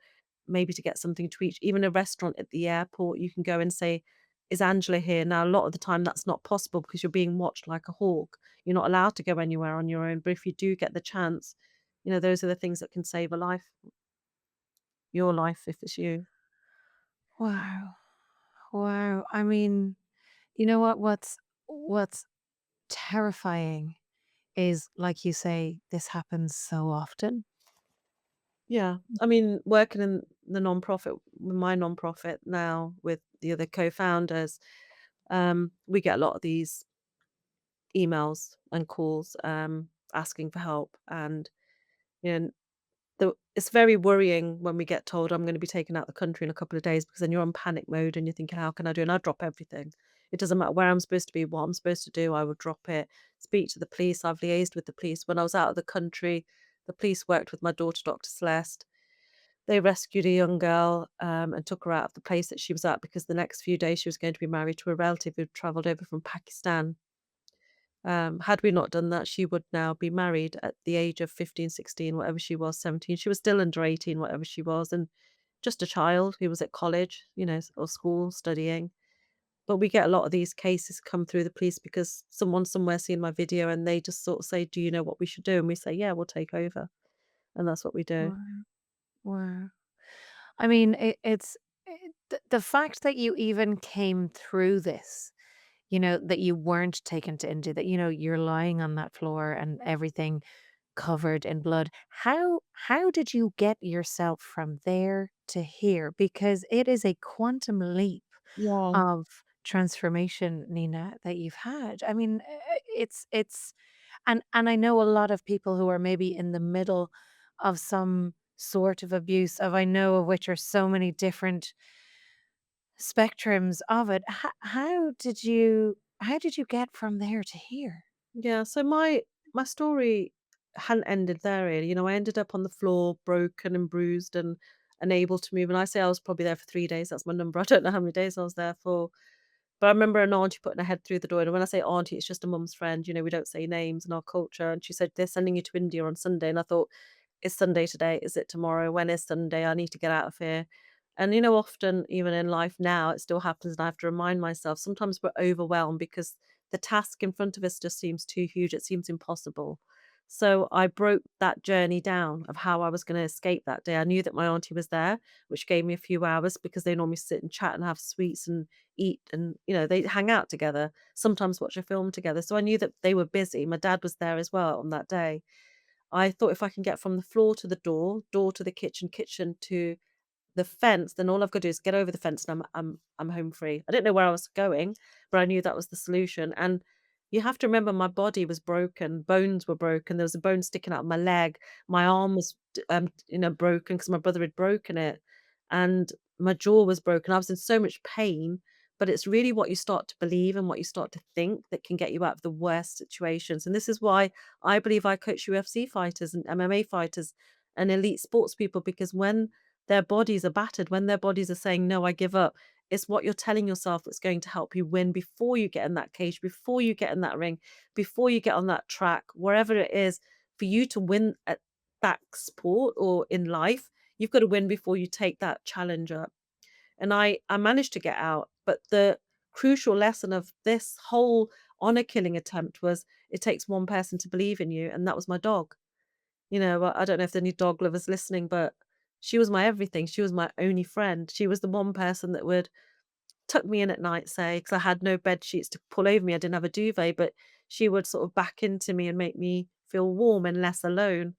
maybe to get something to eat, even a restaurant at the airport, you can go and say, "Is Angela here?" Now, a lot of the time that's not possible because you're being watched like a hawk. You're not allowed to go anywhere on your own. But if you do get the chance, those are the things that can save a life, your life if it's you. Wow. Wow. I mean, you know what? What's terrifying is, like you say, this happens so often. Yeah. I mean, working in the nonprofit, with my nonprofit now with the other co-founders, we get a lot of these emails and calls asking for help. And, you know, it's very worrying when we get told I'm going to be taken out the country in a couple of days because then you're on panic mode and you're thinking, how can I do? And I drop everything. It doesn't matter where I'm supposed to be, what I'm supposed to do. I will drop it, speak to the police. I've liaised with the police. When I was out of the country, the police worked with my daughter, Dr. Celeste. They rescued a young girl and took her out of the place that she was at because the next few days she was going to be married to a relative who'd travelled over from Pakistan. Had we not done that, she would now be married at the age of 15, 16, whatever she was, 17. She was still under 18, whatever she was, and just a child who was at college, or school studying. But we get a lot of these cases come through the police because someone somewhere seen my video and they just sort of say, "Do you know what we should do?" And we say, "Yeah, we'll take over." And that's what we do. Wow. Wow. I mean, the fact that you even came through this, that you weren't taken to India, that, you're lying on that floor and everything covered in blood. How did you get yourself from there to here? Because it is a quantum leap Yeah. of transformation, Nina, that you've had. I mean, it's and I know a lot of people who are maybe in the middle of some sort of abuse, of I know of which are so many different spectrums of it. How did you get from there to here? Yeah, so my story hadn't ended there really. I ended up on the floor, broken and bruised and unable to move. And I say I was probably there for 3 days. That's my number. I don't know how many days I was there for. But I remember an auntie putting her head through the door. And when I say auntie, it's just a mum's friend. We don't say names in our culture. And she said, they're sending you to India on Sunday. And I thought, it's Sunday today. Is it tomorrow? When is Sunday? I need to get out of here. And often even in life now, it still happens. And I have to remind myself sometimes we're overwhelmed because the task in front of us just seems too huge. It seems impossible. So I broke that journey down of how I was going to escape that day. I knew that my auntie was there, which gave me a few hours because they normally sit and chat and have sweets and eat and they hang out together, sometimes watch a film together. So I knew that they were busy. My dad was there as well on that day. I thought if I can get from the floor to the door to the kitchen to the fence, then all I've got to do is get over the fence and I'm home free. I didn't know where I was going, but I knew that was the solution. And you have to remember my body was broken, bones were broken. There was a bone sticking out of my leg. My arm was broken because my brother had broken it. And my jaw was broken. I was in so much pain, but it's really what you start to believe and what you start to think that can get you out of the worst situations. And this is why I believe I coach UFC fighters and MMA fighters and elite sports people, because when their bodies are battered, when their bodies are saying, "No, I give up," it's what you're telling yourself that's going to help you win before you get in that cage, before you get in that ring, before you get on that track, wherever it is. For you to win at that sport or in life, you've got to win before you take that challenge up. And I managed to get out, but the crucial lesson of this whole honor killing attempt was it takes one person to believe in you, and that was my dog. I don't know if there are any dog lovers listening, but she was my everything. She was my only friend. She was the one person that would tuck me in at night, say, because I had no bed sheets to pull over me. I didn't have a duvet, but she would sort of back into me and make me feel warm and less alone.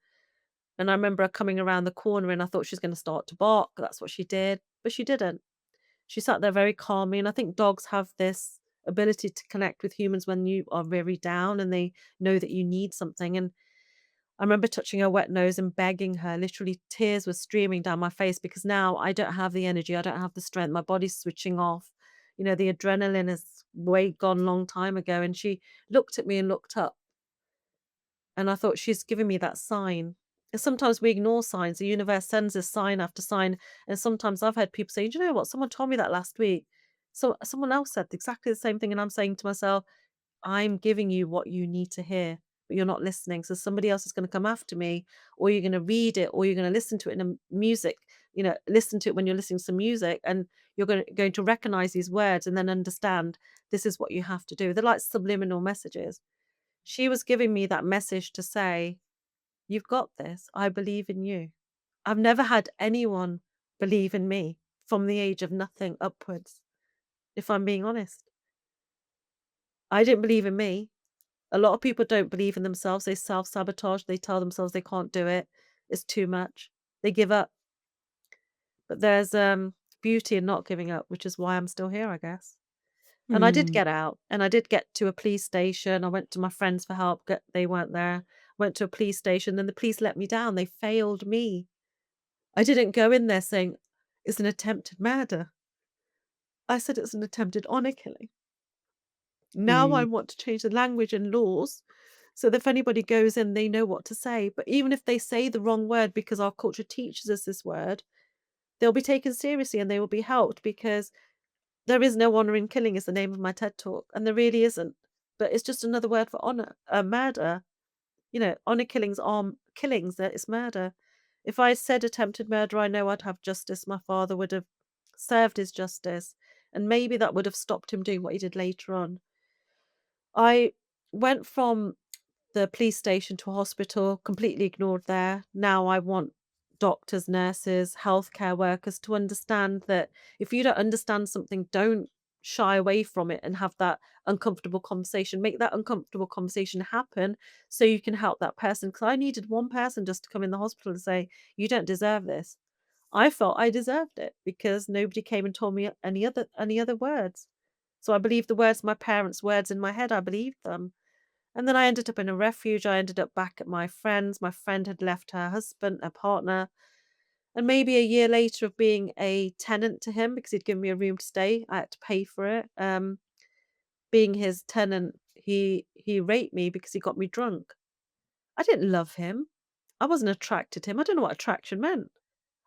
And I remember her coming around the corner and I thought she was going to start to bark. That's what she did, but she didn't. She sat there very calmly. And I think dogs have this ability to connect with humans when you are very down and they know that you need something. And I remember touching her wet nose and begging her. Literally, tears were streaming down my face because now I don't have the energy. I don't have the strength. My body's switching off. The adrenaline is way gone long time ago. And she looked at me and looked up. And I thought, she's giving me that sign. And sometimes we ignore signs. The universe sends us sign after sign. And sometimes I've had people say, "Do you know what? Someone told me that last week." So someone else said exactly the same thing. And I'm saying to myself, I'm giving you what you need to hear, but you're not listening. So somebody else is going to come after me, or you're going to read it, or you're going to listen to it in a music, listen to it when you're listening to some music, and you're going to recognize these words and then understand this is what you have to do. They're like subliminal messages. She was giving me that message to say, "You've got this. I believe in you." I've never had anyone believe in me from the age of nothing upwards. if I'm being honest. I didn't believe in me. A lot of people don't believe in themselves. They self-sabotage. They tell themselves they can't do it. It's too much. They give up. But there's beauty in not giving up, which is why I'm still here, I guess. And I did Mm. get out, and I did get to a police station. I went to my friends for help. They weren't there. Went to a police station. Then the police let me down. They failed me. I didn't go in there saying it's an attempted murder. I said it's an attempted honor killing. Now I Mm. want to change the language and laws so that if anybody goes in, they know what to say. But even if they say the wrong word because our culture teaches us this word, they'll be taken seriously and they will be helped because there is no honor in killing is the name of my TED talk, and there really isn't. But it's just another word for honor, murder. Honor killings are killings. That is murder. If I said attempted murder, I know I'd have justice. My father would have served his justice, and maybe that would have stopped him doing what he did later on. I went from the police station to a hospital, completely ignored there. Now I want doctors, nurses, healthcare workers to understand that if you don't understand something, don't shy away from it and have that uncomfortable conversation. Make that uncomfortable conversation happen so you can help that person. Because I needed one person just to come in the hospital and say, "You don't deserve this." I felt I deserved it because nobody came and told me any other words. So I believed the words, my parents' words in my head, I believed them. And then I ended up in a refuge. I ended up back at my friend's. My friend had left her husband, her partner. And maybe a year later of being a tenant to him because he'd given me a room to stay, I had to pay for it. Being his tenant, he raped me because he got me drunk. I didn't love him. I wasn't attracted to him. I don't know what attraction meant.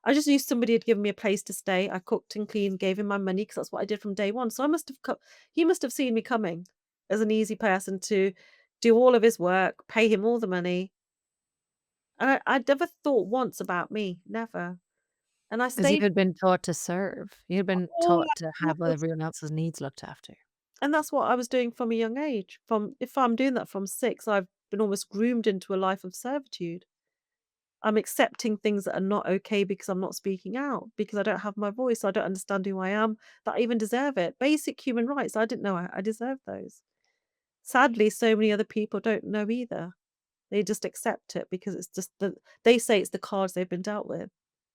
I just knew somebody had given me a place to stay. I cooked and cleaned, gave him my money because that's what I did from day one. So he must have seen me coming as an easy person to do all of his work, pay him all the money. And I never thought once about me, never. And I 'Cause you stayed had been taught to serve. You'd been all taught to have hours, everyone else's needs looked after. and that's what I was doing from a young age. From if I'm doing that from 6, I've been almost groomed into a life of servitude. I'm accepting things that are not okay because I'm not speaking out, because I don't have my voice, I don't understand who I am, that I even deserve it. Basic human rights, I didn't know I deserved those. Sadly, so many other people don't know either. They just accept it because it's just they say it's the cards they've been dealt with,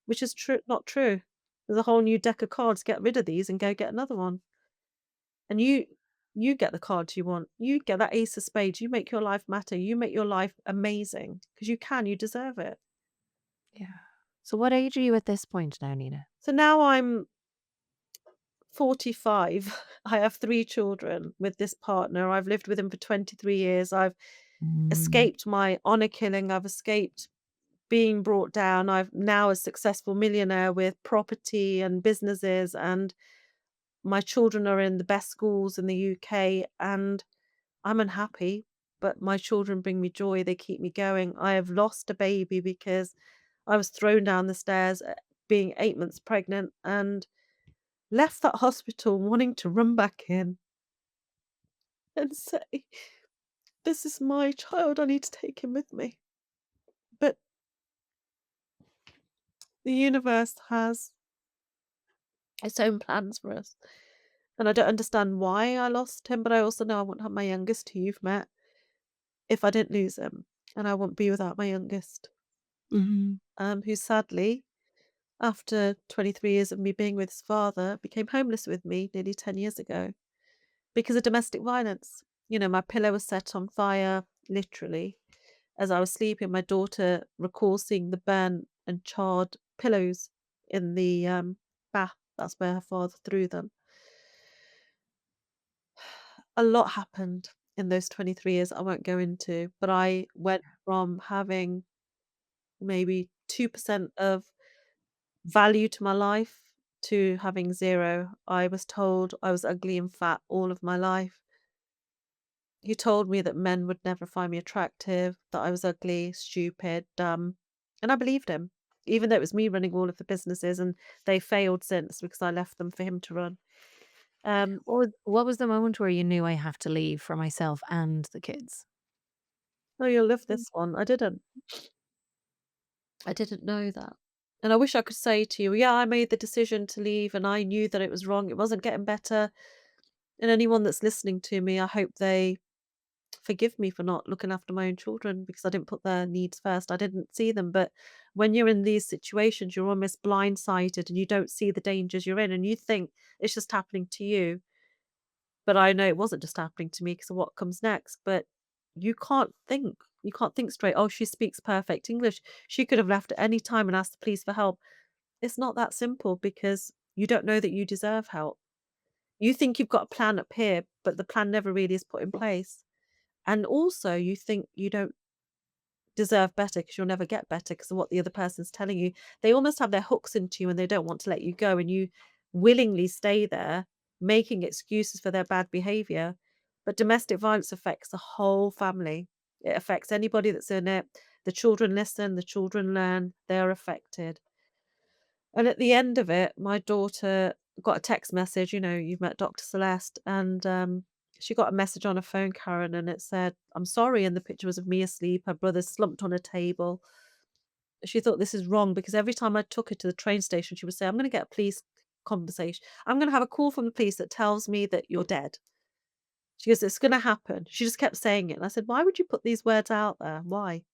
which is not true. There's a whole new deck of cards. Get rid of these and go get another one. And you get the cards you want. You get that ace of spades. You make your life matter. You make your life amazing because you can. You deserve it. Yeah. So what age are you at this point now, Nina? So now I'm 45. I have 3 children with this partner. I've lived with him for 23 years. I've Mm. escaped my honor killing. I've escaped being brought down. I'm now a successful millionaire with property and businesses, and my children are in the best schools in the UK, and I'm unhappy, but my children bring me joy. They keep me going. I have lost a baby because I was thrown down the stairs being 8 months pregnant and left that hospital wanting to run back in and say, "This is my child. I need to take him with me." But the universe has its own plans for us. And I don't understand why I lost him, but I also know I wouldn't have my youngest, who you've met, if I didn't lose him. And I wouldn't be without my youngest, Mhm. who sadly, after 23 years of me being with his father, became homeless with me nearly 10 years ago because of domestic violence. My pillow was set on fire, literally. As I was sleeping, my daughter recalls seeing the burnt and charred pillows in the bath. That's where her father threw them. A lot happened in those 23 years I won't go into, but I went from having maybe 2% of value to my life to having 0. I was told I was ugly and fat all of my life. He told me that men would never find me attractive, that I was ugly, stupid, dumb, and I believed him, even though it was me running all of the businesses and they failed since because I left them for him to run. Um, What was the moment where you knew I have to leave for myself and the kids? oh, you'll love this one. I didn't know that. And I wish I could say to you, yeah, I made the decision to leave and I knew that it was wrong. It wasn't getting better. And anyone that's listening to me, I hope they forgive me for not looking after my own children because I didn't put their needs first. I didn't see them. But when you're in these situations, you're almost blindsided and you don't see the dangers you're in and you think it's just happening to you. But I know it wasn't just happening to me because of what comes next. But you can't think. You can't think straight. Oh, she speaks perfect English. She could have left at any time and asked the police for help. It's not that simple because you don't know that you deserve help. You think you've got a plan up here, but the plan never really is put in place. And also, you think you don't deserve better because you'll never get better because of what the other person's telling you. They almost have their hooks into you and they don't want to let you go, and you willingly stay there, making excuses for their bad behavior. But domestic violence affects the whole family. It affects anybody that's in it. The children listen, the children learn, they're affected. And at the end of it, my daughter got a text message, "You've met Dr. Celeste," and, she got a message on her phone, Karen, and it said, "I'm sorry," and the picture was of me asleep, her brother slumped on a table. She thought, "This is wrong," because every time I took her to the train station, she would say, "I'm gonna get a police conversation. I'm gonna have a call from the police that tells me that you're dead." She goes, "It's gonna happen." She just kept saying it, and I said, "Why would you put these words out there? Why?"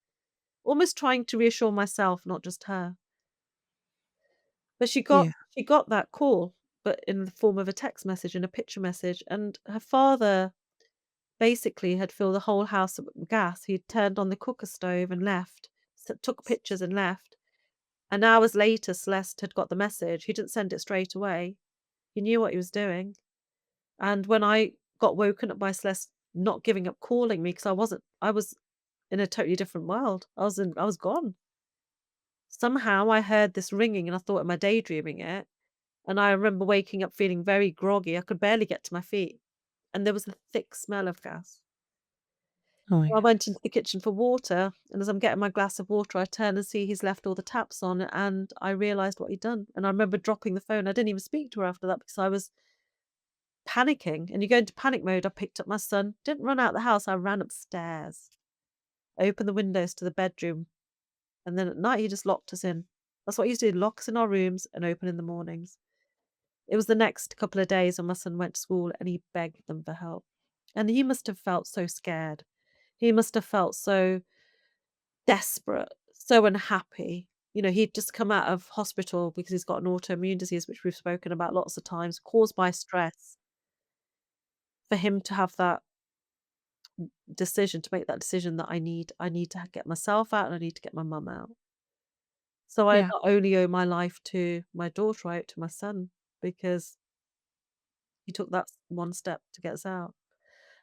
Almost trying to reassure myself, not just her. But Yeah. she got that call, but in the form of a text message and a picture message, and her father basically had filled the whole house up with gas. He'd turned on the cooker stove and left, took pictures and left. And hours later, Celeste had got the message. He didn't send it straight away. He knew what he was doing. And when I got woken up by Celeste not giving up calling me because I was in a totally different world. I was gone. Somehow I heard this ringing and I thought, am I daydreaming it? And I remember waking up feeling very groggy. I could barely get to my feet, and there was a thick smell of gas. Oh my So I went goodness. into the kitchen for water, and as I'm getting my glass of water, I turn and see he's left all the taps on, and I realized what he'd done. And I remember dropping the phone. I didn't even speak to her after that because I was panicking. And you go into panic mode. I picked up my son, didn't run out the house. I ran upstairs, opened the windows to the bedroom, and then at night he just locked us in. That's what he used to do, lock us in our rooms and open in the mornings. It was the next couple of days when my son went to school and he begged them for help. And he must have felt so scared. He must have felt so desperate, so unhappy. He'd just come out of hospital because he's got an autoimmune disease, which we've spoken about lots of times, caused by stress. For him to have that decision, to make that decision that I need to get myself out and I need to get my mum out. So I Yeah. not only owe my life to my daughter, I owe it to my son because he took that one step to get us out.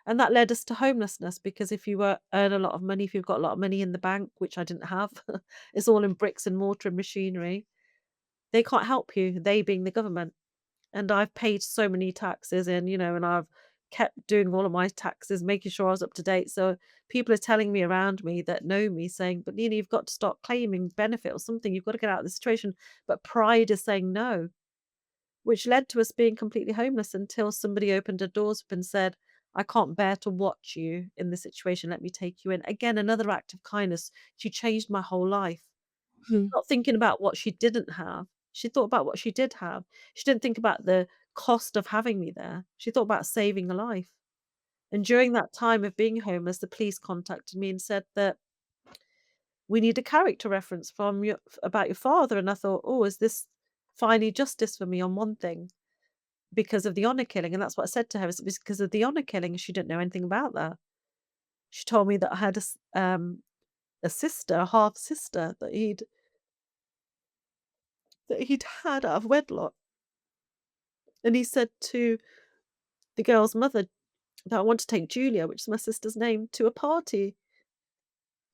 And that led us to homelessness because if you earn a lot of money, if you've got a lot of money in the bank, which I didn't have, it's all in bricks and mortar and machinery, they can't help you, they being the government. And I've paid so many taxes in, and I've kept doing all of my taxes, making sure I was up to date. So people are telling me around me that know me saying, but Nina, you've got to start claiming benefit or something. You've got to get out of the situation. But pride is saying no, which led to us being completely homeless until somebody opened her doors up and said, "I can't bear to watch you in this situation. Let me take you in." Again, another act of kindness. She changed my whole life. Mhm. Not thinking about what she didn't have. She thought about what she did have. She didn't think about the cost of having me there. She thought about saving a life. And during that time of being homeless, the police contacted me and said that we need a character reference from your about your father. And I thought, oh, is this finally justice for me on one thing? Because of the honour killing, and that's what I said to her, is it was because of the honour killing, and she didn't know anything about that. She told me that I had a sister, a half sister that he'd had out of wedlock, and he said to the girl's mother that I want to take Julia, which is my sister's name, to a party,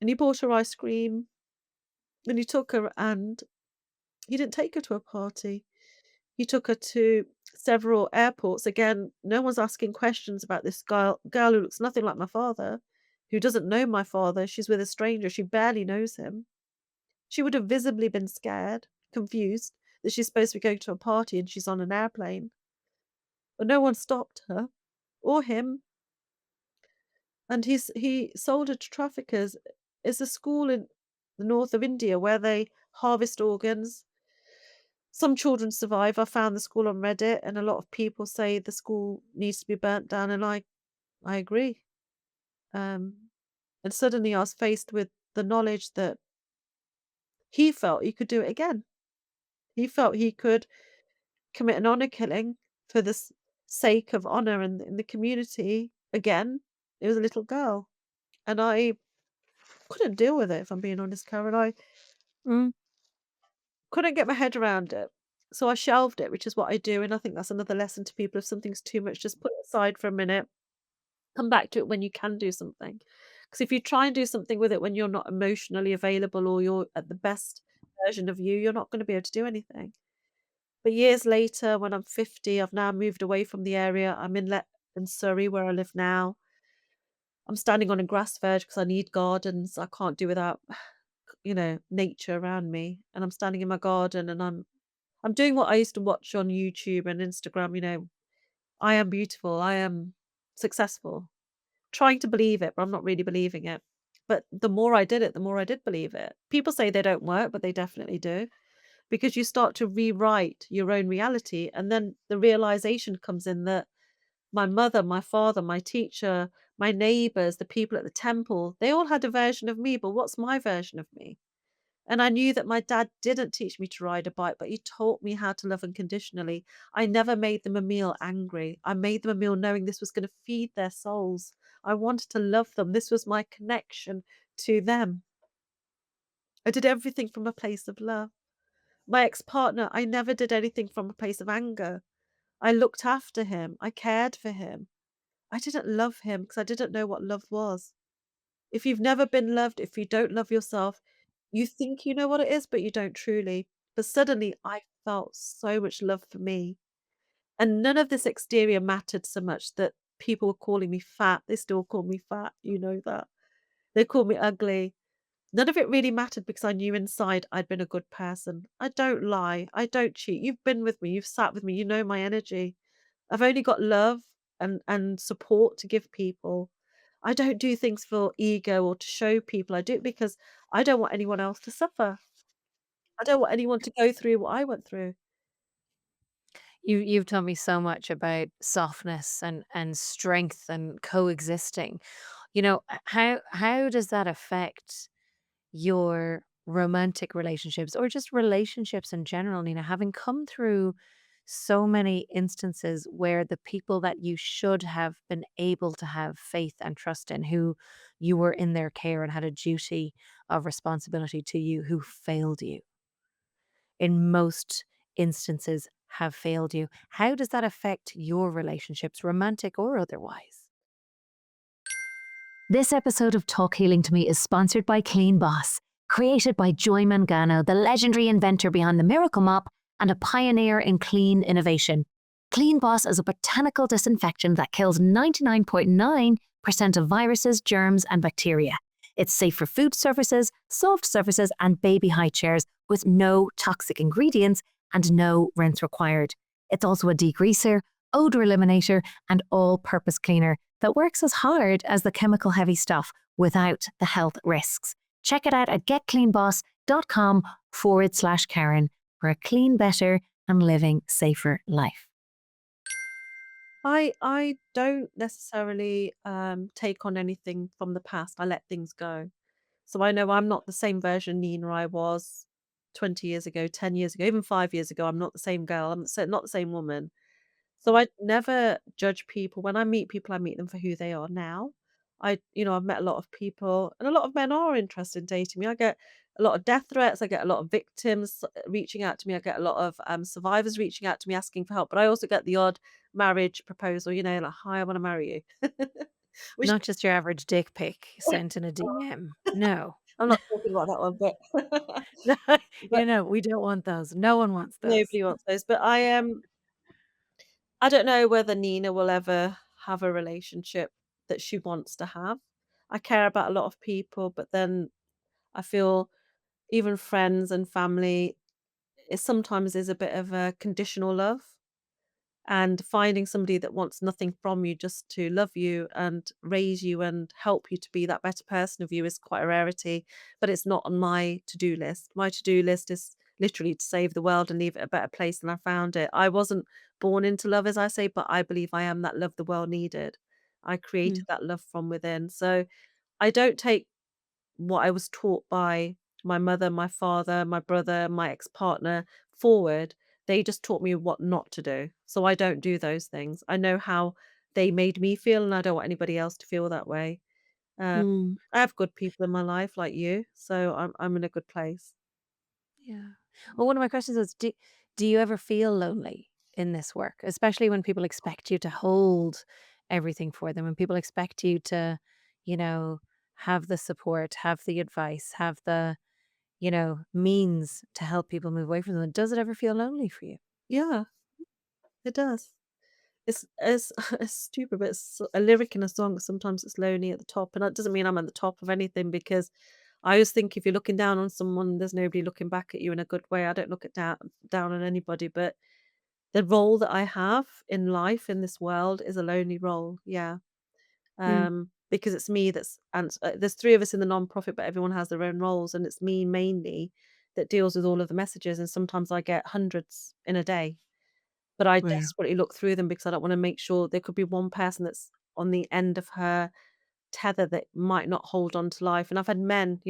and he bought her ice cream, and he took her, and he didn't take her to a party. He took her to several airports. Again, no one's asking questions about this girl who looks nothing like my father, who doesn't know my father. She's with a stranger. She barely knows him. She would have visibly been scared, confused that she's supposed to be going to a party and she's on an airplane. But no one stopped her or him. And he sold her to traffickers. It's a school in the north of India where they harvest organs. Some children survive. I found the school on Reddit, and a lot of people say the school needs to be burnt down, and I agree. Um, and suddenly I was faced with the knowledge that he felt he could do it again. He felt he could commit an honor killing for the sake of honor in the community again. It was a little girl, and I couldn't deal with it, if I'm being honest, Karen. I Mm. couldn't get my head around it. So I shelved it, which is what I do. And I think that's another lesson to people. If something's too much, just put it aside for a minute, come back to it when you can do something. Because if you try and do something with it when you're not emotionally available or you're at the best version of you, you're not going to be able to do anything. But years later, when I'm 50, I've now moved away from the area. I'm in Surrey, where I live now. I'm standing on a grass verge because I need gardens. I can't do without, nature around me. And I'm standing in my garden, and I'm doing what I used to watch on YouTube and Instagram. I am beautiful. I am successful. Trying to believe it, but I'm not really believing it. But the more I did it, the more I did believe it. People say they don't work, but they definitely do, because you start to rewrite your own reality. And then the realization comes in that my mother, my father, my teacher, my neighbors, the people at the temple, they all had a version of me, but what's my version of me? And I knew that my dad didn't teach me to ride a bike, but he taught me how to love unconditionally. I never made them a meal angry. I made them a meal knowing this was going to feed their souls. I wanted to love them. This was my connection to them. I did everything from a place of love. My ex partner, I never did anything from a place of anger. I looked after him. I cared for him. I didn't love him because I didn't know what love was. If you've never been loved, if you don't love yourself, you think you know what it is, but you don't truly. But suddenly I felt so much love for me. And none of this exterior mattered so much that people were calling me fat. They still call me fat, you know that. They called me ugly. None of it really mattered because I knew inside I'd been a good person. I don't lie. I don't cheat. You've been with me. You've sat with me. You know my energy. I've only got love and support to give people. I don't do things for ego or to show people. I do it because I don't want anyone else to suffer. I don't want anyone to go through what I went through. You've taught me so much about softness and strength and coexisting. How does that affect your romantic relationships or just relationships in general, Nina, having come through so many instances where the people that you should have been able to have faith and trust in, who you were in their care and had a duty of responsibility to you, who failed you in most instances, have failed you. How does that affect your relationships, romantic or otherwise? This episode of Talk Healing to Me is sponsored by Clean Boss, created by Joy Mangano, the legendary inventor behind the Miracle Mop and a pioneer in clean innovation. Clean Boss is a botanical disinfectant that kills 99.9% of viruses, germs, and bacteria. It's safe for food surfaces, soft surfaces, and baby high chairs with no toxic ingredients and no rinse required. It's also a degreaser, odor eliminator, and all-purpose cleaner that works as hard as the chemical heavy stuff without the health risks. Check it out at getcleanboss.com/Karen for a clean, better, and living safer life. I don't necessarily take on anything from the past. I let things go. So I know I'm not the same version Nina I was 20 years ago, 10 years ago, even 5 years ago. I'm not the same girl. Not the same woman. So I never judge people. When I meet people, I meet them for who they are now. I've met a lot of people, and a lot of men are interested in dating me. I get a lot of death threats. I get a lot of victims reaching out to me. I get a lot of survivors reaching out to me asking for help. But I also get the odd marriage proposal, like, "Hi, I want to marry you." Which Not just your average dick pic sent in a DM. No. I'm not talking about that one, but No, but we don't want those. No one wants those. nobody wants those. But I don't know whether Nina will ever have a relationship that she wants to have. I care about a lot of people, but then I feel even friends and family, it sometimes is a bit of a conditional love. And finding somebody that wants nothing from you, just to love you and raise you and help you to be that better person of you, is quite a rarity. But it's not on my to do list. My to do list is literally to save the world and leave it a better place than I found it. I wasn't born into love, as I say, but I believe I am that love the world needed. I created Mm, that love from within. So I don't take what I was taught by my mother, my father, my brother, my ex-partner forward. They just taught me what not to do. So I don't do those things. I know how they made me feel, and I don't want anybody else to feel that way. Um, mm. I have good people in my life like you, so I'm in a good place. Yeah. Well, one of my questions is, do you ever feel lonely in this work, especially when people expect you to hold everything for them, when people expect you to, you know, have the support, have the advice, have the, means to help people move away from them. Does it ever feel lonely for you? Yeah, it does. It's it's stupid, but it's a lyric in a song. Sometimes it's lonely at the top, and that doesn't mean I'm at the top of anything because I always think if you're looking down on someone, there's nobody looking back at you in a good way. I don't look at down on anybody, but the role that I have in life in this world is a lonely role. Yeah, Mm, because it's me that's and there's three of us in the non-profit, but everyone has their own roles, and it's me mainly that deals with all of the messages. And sometimes I get hundreds in a day, but I yeah. desperately look through them because I don't wanna make sure there could be one person that's on the end of her tether that might not hold on to life, and I've had men,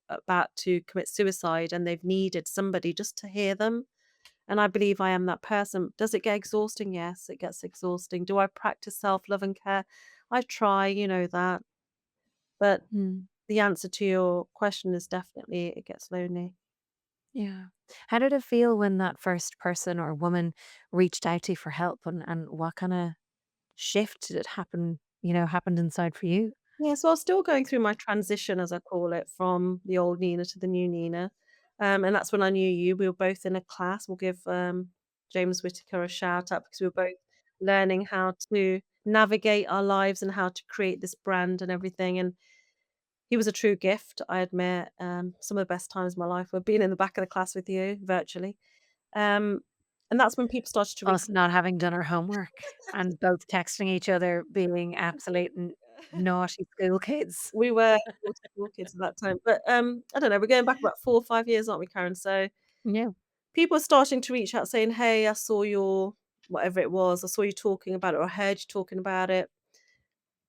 about to commit suicide, and they've needed somebody just to hear them, and I believe I am that person. Does it get exhausting? Yes, it gets exhausting. Do I practice self-love and care? I try, you know that, but Mm, the answer to your question is definitely it gets lonely. yeah. How did it feel when that first person or woman reached out to you for help, and what kind of shift did it happened inside for you? Yeah, so I was still going through my transition, as I call it, from the old Nina to the new Nina. And that's when I knew you. We were both in a class. We'll give James Whitaker a shout out because we were both learning how to navigate our lives and how to create this brand and everything. And he was a true gift, I admit. Some of the best times of my life were being in the back of the class with you virtually. Um, and that's when people started to reach. Us not having done our homework and both texting each other being absolute naughty school kids. We were school kids at that time. But I don't know, we're going back about 4 or 5 years, aren't we, Karen? So Yeah. people are starting to reach out saying, "Hey, I saw your" whatever it was, "I saw you talking about it or I heard you talking about it."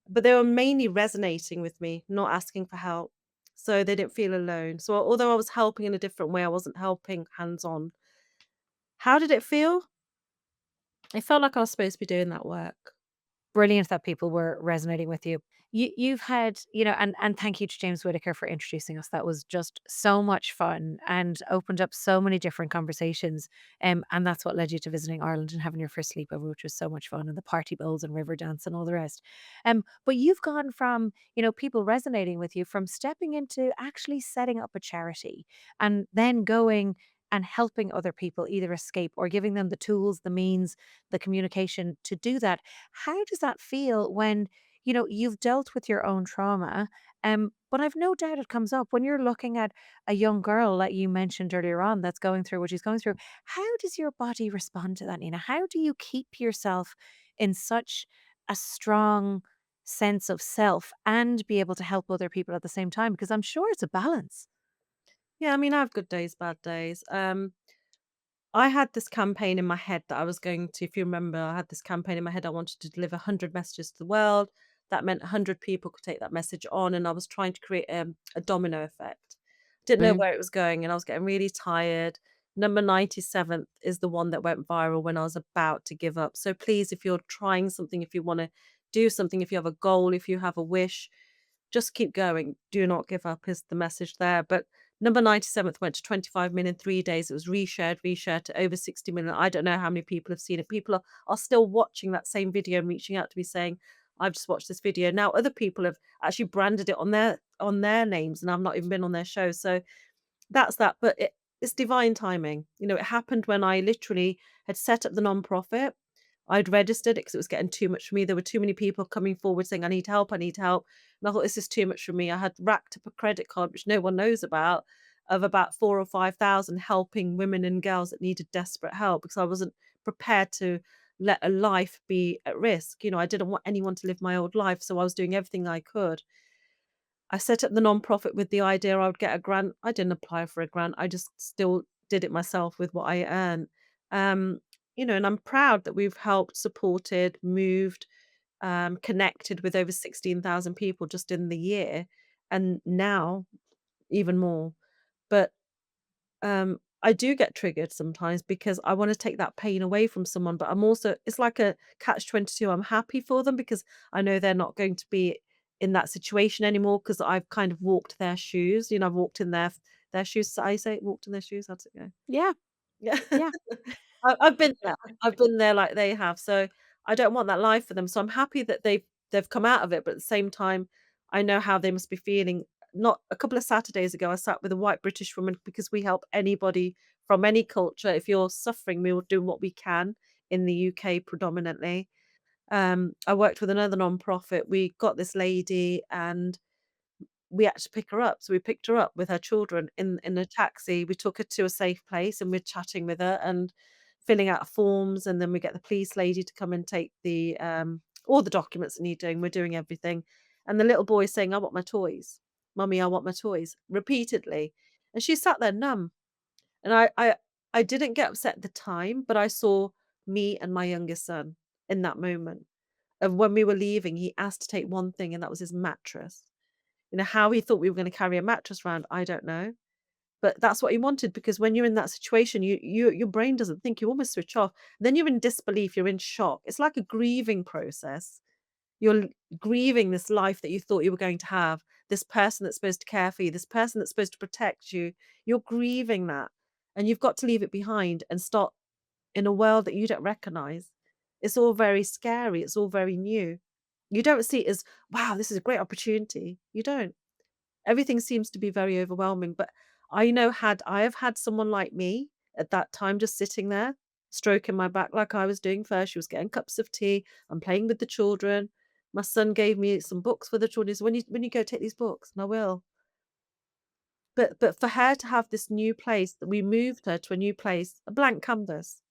But they were mainly resonating with me, not asking for help. So they didn't feel alone. So although I was helping in a different way, I wasn't helping hands-on. How did it feel? It felt like I was supposed to be doing that work. Brilliant that people were resonating with you. You've had, and thank you to James Whitaker for introducing us. That was just so much fun and opened up so many different conversations. And that's what led you to visiting Ireland and having your first sleepover, which was so much fun, and the party bowls and river dance and all the rest. But you've gone from, people resonating with you from stepping into actually setting up a charity and then going and helping other people either escape or giving them the tools, the means, the communication to do that. How does that feel when, you've dealt with your own trauma? But I've no doubt it comes up when you're looking at a young girl that you mentioned earlier on that's going through what she's going through. How does your body respond to that, Nina? How do you keep yourself in such a strong sense of self and be able to help other people at the same time? Because I'm sure it's a balance. Yeah, I mean, I have good days, bad days. I had this campaign in my head that I was going to, if you remember, I had this campaign in my head. I wanted to deliver 100 messages to the world. That meant 100 people could take that message on. And I was trying to create a domino effect. Didn't know Mm. where it was going. And I was getting really tired. Number 97th is the one that went viral when I was about to give up. So please, if you're trying something, if you want to do something, if you have a goal, if you have a wish, just keep going. Do not give up is the message there. But number 97th went to 25 million in 3 days. It was reshared to over 60 million. I don't know how many people have seen it. People are still watching that same video and reaching out to me saying, I've just watched this video. Now other people have actually branded it on their names and I've not even been on their show. So that's that. But it's divine timing. It happened when I literally had set up the non-profit. I'd registered it because it was getting too much for me. There were too many people coming forward saying, I need help, I need help. And I thought, this is too much for me. I had racked up a credit card, which no one knows about, of about 4 or 5 thousand helping women and girls that needed desperate help because I wasn't prepared to let a life be at risk. I didn't want anyone to live my old life. So I was doing everything I could. I set up the non-profit with the idea I would get a grant. I didn't apply for a grant. I just still did it myself with what I earned. Um, and I'm proud that we've helped, supported, moved, connected with over 16,000 people just in the year, and now even more. But I do get triggered sometimes because I wanna take that pain away from someone, but I'm also it's like a catch-22. I'm happy for them because I know they're not going to be in that situation anymore because 'cause I've kind of walked their shoes, I've walked in their shoes. So I say walked in their shoes? How does it go? Yeah. Yeah. Yeah. I've been there. I've been there like they have, so I don't want that life for them, so I'm happy that they've come out of it, but at the same time, I know how they must be feeling. Not a couple of Saturdays ago, I sat with a white British woman because we help anybody from any culture. If you're suffering, we will do what we can in the UK predominantly. I worked with another non-profit. We got this lady and we had to pick her up. So we picked her up with her children in a taxi. We took her to a safe place and we're chatting with her and filling out forms. And then we get the police lady to come and take the all the documents that need doing. We're doing everything. And the little boy is saying, I want my toys. Mummy, I want my toys repeatedly. And she sat there numb. And I didn't get upset at the time, but I saw me and my youngest son in that moment. Of when we were leaving, he asked to take one thing, and that was his mattress. How he thought we were gonna carry a mattress around, I don't know, but that's what he wanted because when you're in that situation, your brain doesn't think, you almost switch off. Then you're in disbelief, you're in shock. It's like a grieving process. You're grieving this life that you thought you were going to have, this person that's supposed to care for you, this person that's supposed to protect you. You're grieving that, and you've got to leave it behind and start in a world that you don't recognize. It's all very scary, it's all very new. You don't see it as, "Wow, this is a great opportunity." You don't. Everything seems to be very overwhelming, but I know had I have had someone like me at that time just sitting there, stroking my back like I was doing first, she was getting cups of tea, I'm playing with the children. My son gave me some books for the children. He said, "When you go, take these books," and I will. But for her to have this new place, that we moved her to a new place, a blank canvas.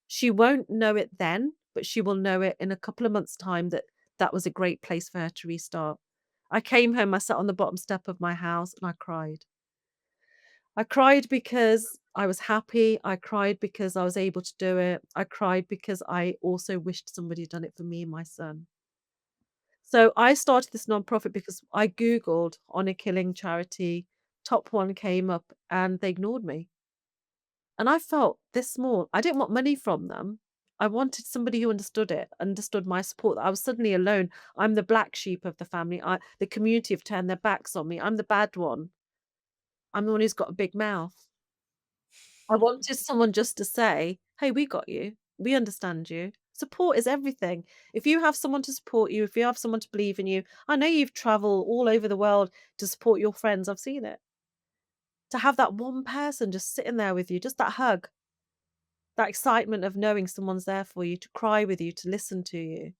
She won't know it then, but she will know it in a couple of months' time that that was a great place for her to restart. I came home, I sat on the bottom step of my house and I cried. I cried because I was happy. I cried because I was able to do it. I cried because I also wished somebody had done it for me and my son. So I started this nonprofit because I Googled honor killing charity. Top one came up and they ignored me. And I felt this small. I didn't want money from them. I wanted somebody who understood it, understood my support. I was suddenly alone. I'm the black sheep of the family. The community have turned their backs on me. I'm the bad one. I'm the one who's got a big mouth. I wanted someone just to say, "Hey, we got you. We understand you." Support is everything. If you have someone to support you, if you have someone to believe in you, I know you've traveled all over the world to support your friends. I've seen it. To have that one person just sitting there with you, just that hug, that excitement of knowing someone's there for you, to cry with you, to listen to you,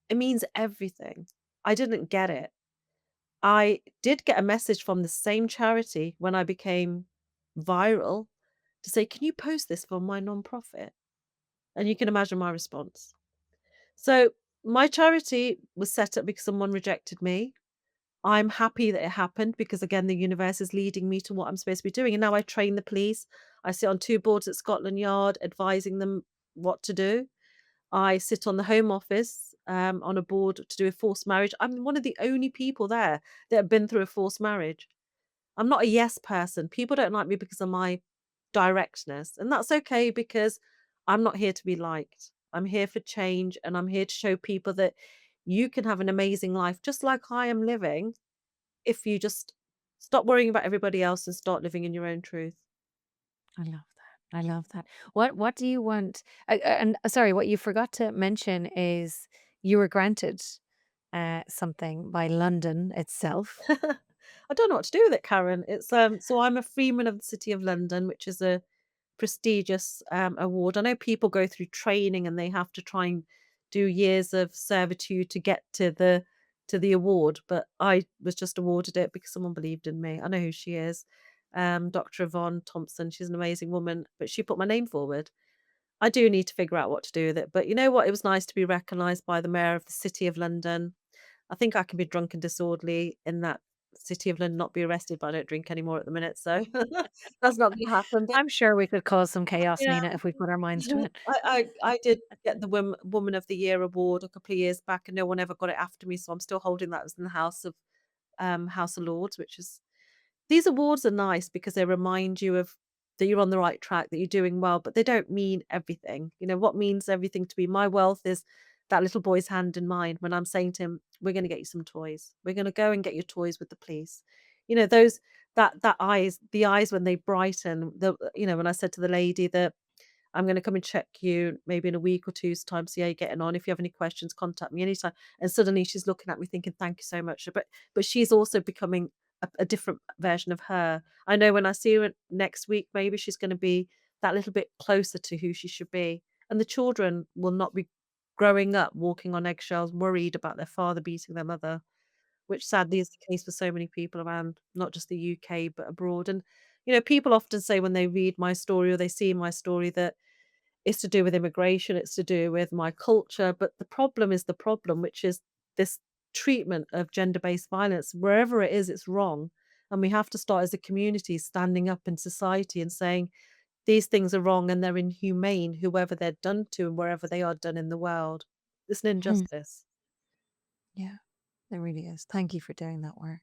it means everything. I didn't get it. I did get a message from the same charity when I became viral to say, "Can you post this for my nonprofit?" And you can imagine my response. So, my charity was set up because someone rejected me. I'm happy that it happened because, again, the universe is leading me to what I'm supposed to be doing. And now I train the police. I sit on two boards at Scotland Yard advising them what to do. I sit on the Home Office on a board to do a forced marriage. I'm one of the only people there that have been through a forced marriage. I'm not a yes person. People don't like me because of my directness, and that's okay because I'm not here to be liked. I'm here for change, and I'm here to show people that you can have an amazing life just like I am living if you just stop worrying about everybody else and start living in your own truth. I love that. I love that. What do you want? And sorry, what you forgot to mention is you were granted something by London itself. I don't know what to do with it, Karen. It's so I'm a Freeman of the City of London, which is a prestigious award. I know people go through training and they have to try and do years of servitude to get to the award, but I was just awarded it because someone believed in me. I know who she is. Dr. Yvonne Thompson. She's an amazing woman, but she put my name forward. I do need to figure out what to do with it. But you know what? It was nice to be recognised by the mayor of the City of London. I think I can be drunk and disorderly in that City of London, not be arrested, but I don't drink anymore at the minute, so that's not gonna happen, but I'm sure we could cause some chaos, yeah. Nina, if we put our minds to it. I did get the Woman of the Year award a couple of years back, and no one ever got it after me, so I'm still holding that. It was in the House of Lords, which is these awards are nice because they remind you of that you're on the right track, that you're doing well, but they don't mean everything. You know, what means everything to me, my wealth is that little boy's hand in mine when I'm saying to him, "We're gonna get you some toys. We're gonna go and get your toys with the police." You know, those that eyes, the eyes when they brighten, when I said to the lady that I'm gonna come and check you maybe in a week or two's time, see how you're getting on. If you have any questions, contact me anytime. And suddenly she's looking at me thinking, "Thank you so much." But she's also becoming a different version of her. I know when I see her next week, maybe she's gonna be that little bit closer to who she should be. And the children will not be growing up walking on eggshells, worried about their father beating their mother, which sadly is the case for so many people around not just the UK, but abroad. And, people often say when they read my story or they see my story that it's to do with immigration, it's to do with my culture, but the problem is the problem, which is this treatment of gender-based violence. Wherever it is, it's wrong, and we have to start as a community standing up in society and saying, "These things are wrong and they're inhumane, whoever they're done to and wherever they are done in the world." It's an Hmm. injustice. Yeah, there really is. Thank you for doing that work.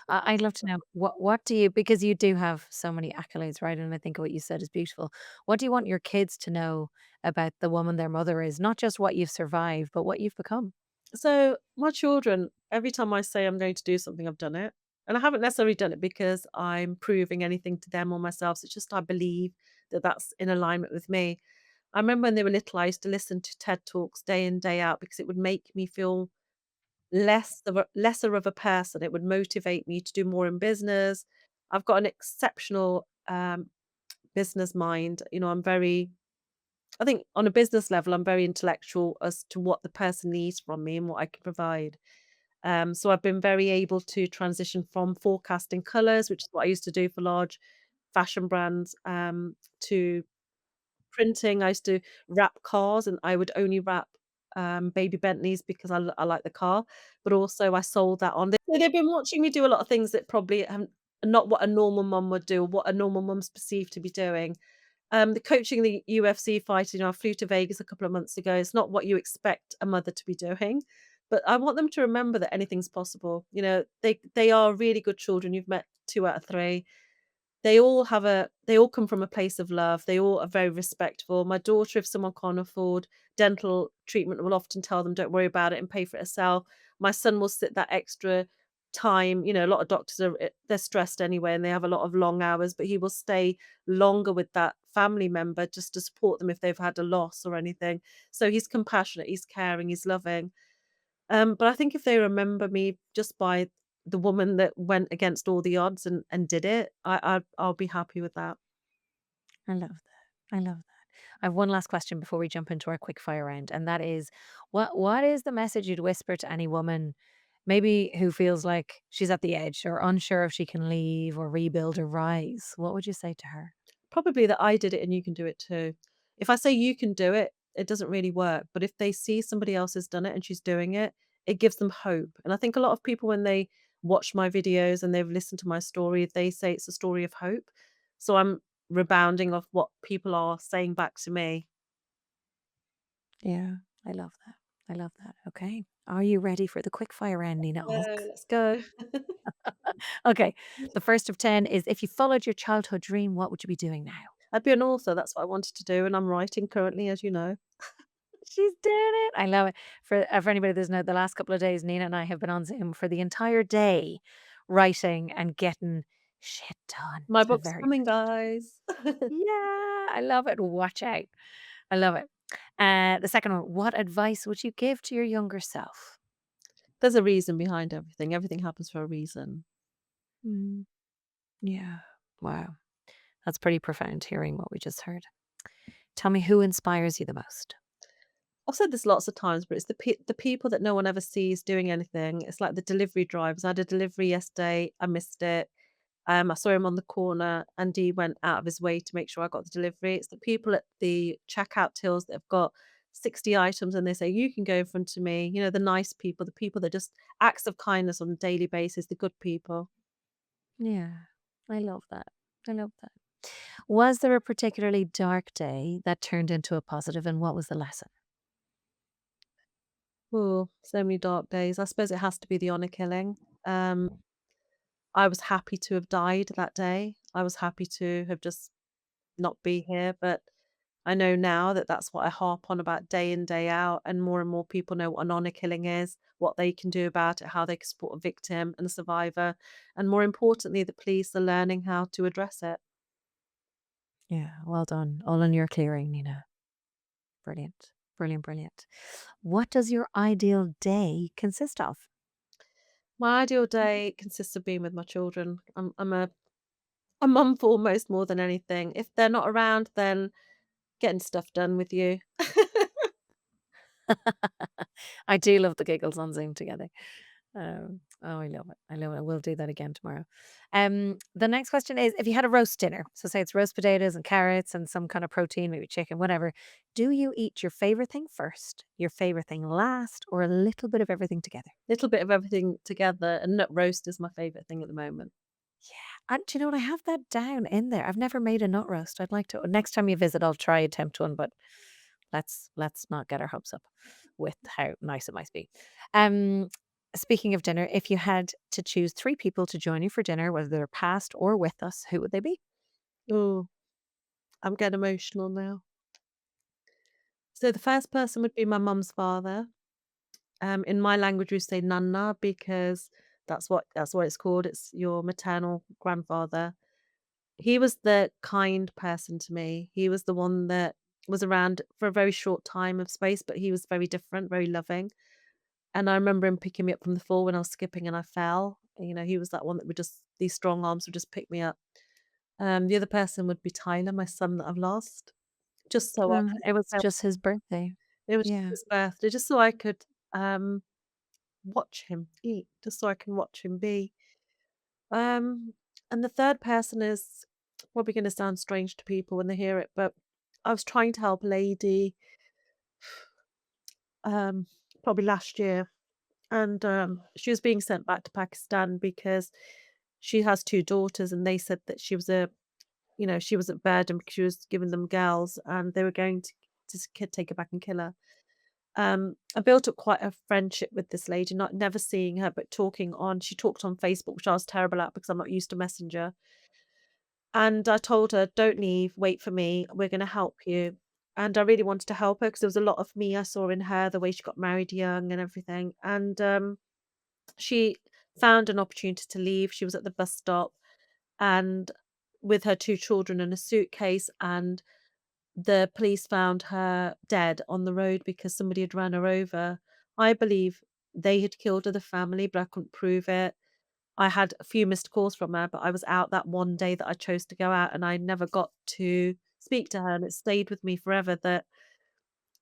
I'd love to know what do you, because you do have so many accolades, right? And I think what you said is beautiful. What do you want your kids to know about the woman their mother is? Not just what you've survived, but what you've become. So, my children, every time I say I'm going to do something, I've done it. And I haven't necessarily done it because I'm proving anything to them or myself. It's just I believe that that's in alignment with me. I remember when they were little, I used to listen to TED Talks day in, day out because it would make me feel lesser of a person. It would motivate me to do more in business. I've got an exceptional business mind. I think on a business level, I'm very intellectual as to what the person needs from me and what I can provide. So I've been very able to transition from forecasting colors, which is what I used to do for large fashion brands, to printing. I used to wrap cars, and I would only wrap baby Bentleys because I like the car. But also, I sold that on. So they've been watching me do a lot of things that probably haven't, not what a normal mum would do, or what a normal mum's perceived to be doing. The coaching the UFC fighter, I flew to Vegas a couple of months ago. It's not what you expect a mother to be doing, but I want them to remember that anything's possible. They are really good children. You've met 2 out of 3. They all come from a place of love. They all are very respectful. My daughter, if someone can't afford dental treatment, will often tell them, "Don't worry about it," and pay for it herself. My son will sit that extra time. A lot of doctors they're stressed anyway, and they have a lot of long hours, but he will stay longer with that family member just to support them if they've had a loss or anything. So he's compassionate, he's caring, he's loving. But I think if they remember me just by the woman that went against all the odds and did it, I'll be happy with that. I love that. I love that. I have one last question before we jump into our quick fire round, and that is, what is the message you'd whisper to any woman, maybe who feels like she's at the edge or unsure if she can leave or rebuild or rise? What would you say to her? Probably that I did it and you can do it too. If I say you can do it, it doesn't really work. But if they see somebody else has done it and she's doing it, it gives them hope. And I think a lot of people, when they watch my videos and they've listened to my story, they say it's a story of hope. So I'm rebounding off what people are saying back to me. Yeah, I love that. I love that. Okay. Are you ready for the quick fire round, Nina Aouilk? Let's go. Okay. The first of 10 is, if you followed your childhood dream, what would you be doing now? I'd be an author. That's what I wanted to do. And I'm writing currently, as you know. She's doing it. I love it. For anybody that doesn't know, the last couple of days, Nina and I have been on Zoom for the entire day, writing and getting shit done. My It's been book's very coming, busy. guys. Yeah, I love it. Watch out. I love it. The second one, what advice would you give to your younger self? There's a reason behind everything. Everything happens for a reason. Mm, yeah. Wow. That's pretty profound hearing what we just heard. Tell me, who inspires you the most? I've said this lots of times, but it's the people that no one ever sees doing anything. It's like the delivery drivers. I had a delivery yesterday. I missed it. I saw him on the corner, and he went out of his way to make sure I got the delivery. It's the people at the checkout tills that have got 60 items, and they say, "You can go in front of me." The nice people, the people that just acts of kindness on a daily basis, the good people. Yeah. I love that. I love that. Was there a particularly dark day that turned into a positive, and what was the lesson? Oh, so many dark days. I suppose it has to be the honour killing. Um, I was happy to have died that day. I was happy to have just not be here, but I know now that that's what I harp on about day in, day out, and more people know what an honour killing is, what they can do about it, how they can support a victim and a survivor, and more importantly, the police are learning how to address it. Yeah, well done. All in your clearing, Nina. Brilliant. Brilliant, brilliant. What does your ideal day consist of? My ideal day consists of being with my children. I'm a mum foremost more than anything. If they're not around, then getting stuff done with you. I do love the giggles on Zoom together. Oh, I love it. I love it. We'll do that again tomorrow. The next question is, if you had a roast dinner, so say it's roast potatoes and carrots and some kind of protein, maybe chicken, whatever, do you eat your favorite thing first, your favorite thing last, or a little bit of everything together? Little bit of everything together, and nut roast is my favourite thing at the moment. And do you know what? I have that down in there. I've never made a nut roast. I'd like to. Next time you visit, I'll try attempt one, but let's not get our hopes up with how nice it might be. Um, Speaking of dinner, if you had to choose three people to join you for dinner, whether they're past or with us, who would they be? Oh, I'm getting emotional now. So the first person would be my mum's father. In my language, we say nana because that's what it's called. It's your maternal grandfather. He was the kind person to me. He was the one that was around for a very short time of space, but he was very different, very loving. And I remember him picking me up from the floor when I was skipping and I fell. He was that one that would just these strong arms would just pick me up. The other person would be Tyler, my son that I've lost. Just so I could It was help. just his birthday. It was just Yeah. his birthday, just so I could watch him eat, just so I can watch him be. Um, and the third person is probably going to sound strange to people when they hear it, but I was trying to help a lady um, probably last year, and she was being sent back to Pakistan because she has two daughters, and they said that she was at bed and because she was giving them girls, and they were going to take her back and kill her. I built up quite a friendship with this lady, not never seeing her, but talking on. She talked on Facebook, which I was terrible at because I'm not used to Messenger. And I told her, "Don't leave, wait for me. We're going to help you." And I really wanted to help her because there was a lot of me I saw in her, the way she got married young and everything. And she found an opportunity to leave. She was at the bus stop and with her two children in a suitcase, and the police found her dead on the road because somebody had run her over. I believe they had killed her, the family, but I couldn't prove it. I had a few missed calls from her, but I was out that one day that I chose to go out and I never got to speak to her. And it stayed with me forever that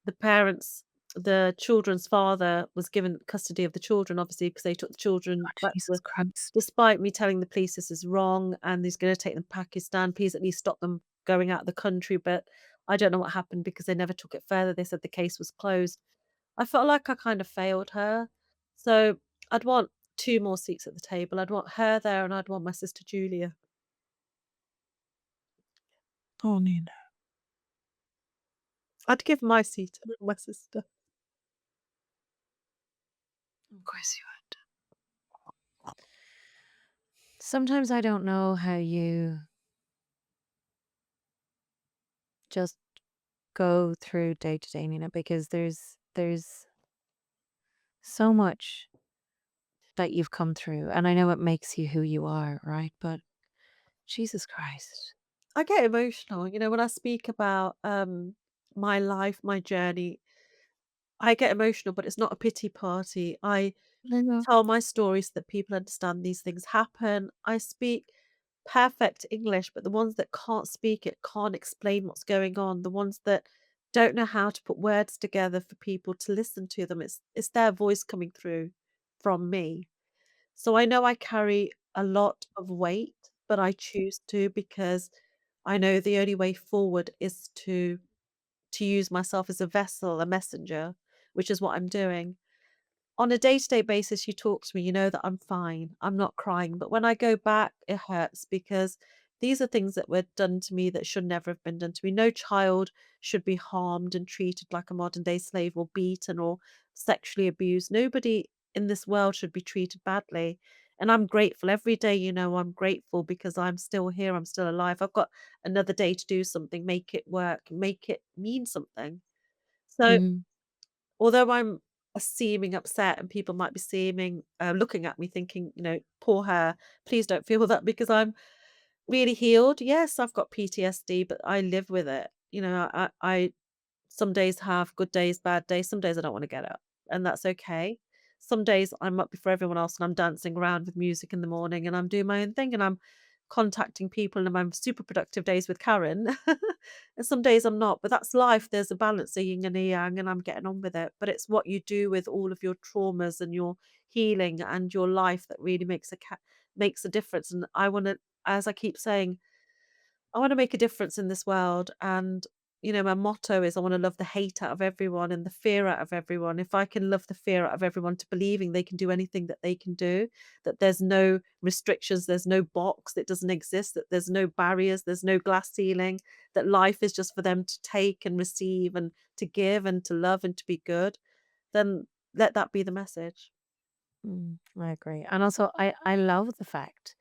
the parents, the children's father was given custody of the children, obviously, because they took the children Oh, back to Jesus Christ. despite me telling the police this is wrong and he's going to take them to Pakistan, please at least stop them going out of the country. But I don't know what happened because they never took it further. They said the case was closed. I felt like I kind of failed her. So I'd want two more seats at the table. I'd want her there and I'd want my sister Julia. Oh, Nina. I'd give my seat to my sister. Of course you would. Sometimes I don't know how you just go through day to day, Nina, because there's so much that you've come through, and I know it makes you who you are, right? But Jesus Christ. I get emotional, when I speak about my life, my journey, I get emotional, but it's not a pity party. I I know. tell my story so that people understand these things happen. I speak perfect English, but the ones that can't speak it can't explain what's going on. The ones that don't know how to put words together for people to listen to them, it's their voice coming through from me. So I know I carry a lot of weight, but I choose to because I know the only way forward is to use myself as a vessel, a messenger, which is what I'm doing. on a day-to-day basis, you talk to me, you know that I'm fine. I'm not crying. But when I go back, it hurts because these are things that were done to me that should never have been done to me. No child should be harmed and treated like a modern day slave or beaten or sexually abused. Nobody in this world should be treated badly. And I'm grateful every day, I'm grateful because I'm still here. I'm still alive. I've got another day to do something, make it work, make it mean something. So Mm. although I'm seeming upset and people might be seeming looking at me thinking, "Poor her, please don't feel that," because I'm really healed. Yes, I've got PTSD, but I live with it. I some days have good days, bad days. Some days I don't want to get up, and that's okay. Some days I'm up before everyone else and I'm dancing around with music in the morning and I'm doing my own thing and I'm contacting people and I'm super productive days with Karen. And some days I'm not, but that's life. There's a balance, a yin and a yang, and I'm getting on with it. But it's what you do with all of your traumas and your healing and your life that really makes a difference. And I want to, as I keep saying, I want to make a difference in this world. And, my motto is I want to love the hate out of everyone and the fear out of everyone. If I can love the fear out of everyone to believing they can do anything that they can do, that there's no restrictions, there's no box, that doesn't exist, that there's no barriers, there's no glass ceiling, that life is just for them to take and receive and to give and to love and to be good, then let that be the message. I agree. And also, I love the fact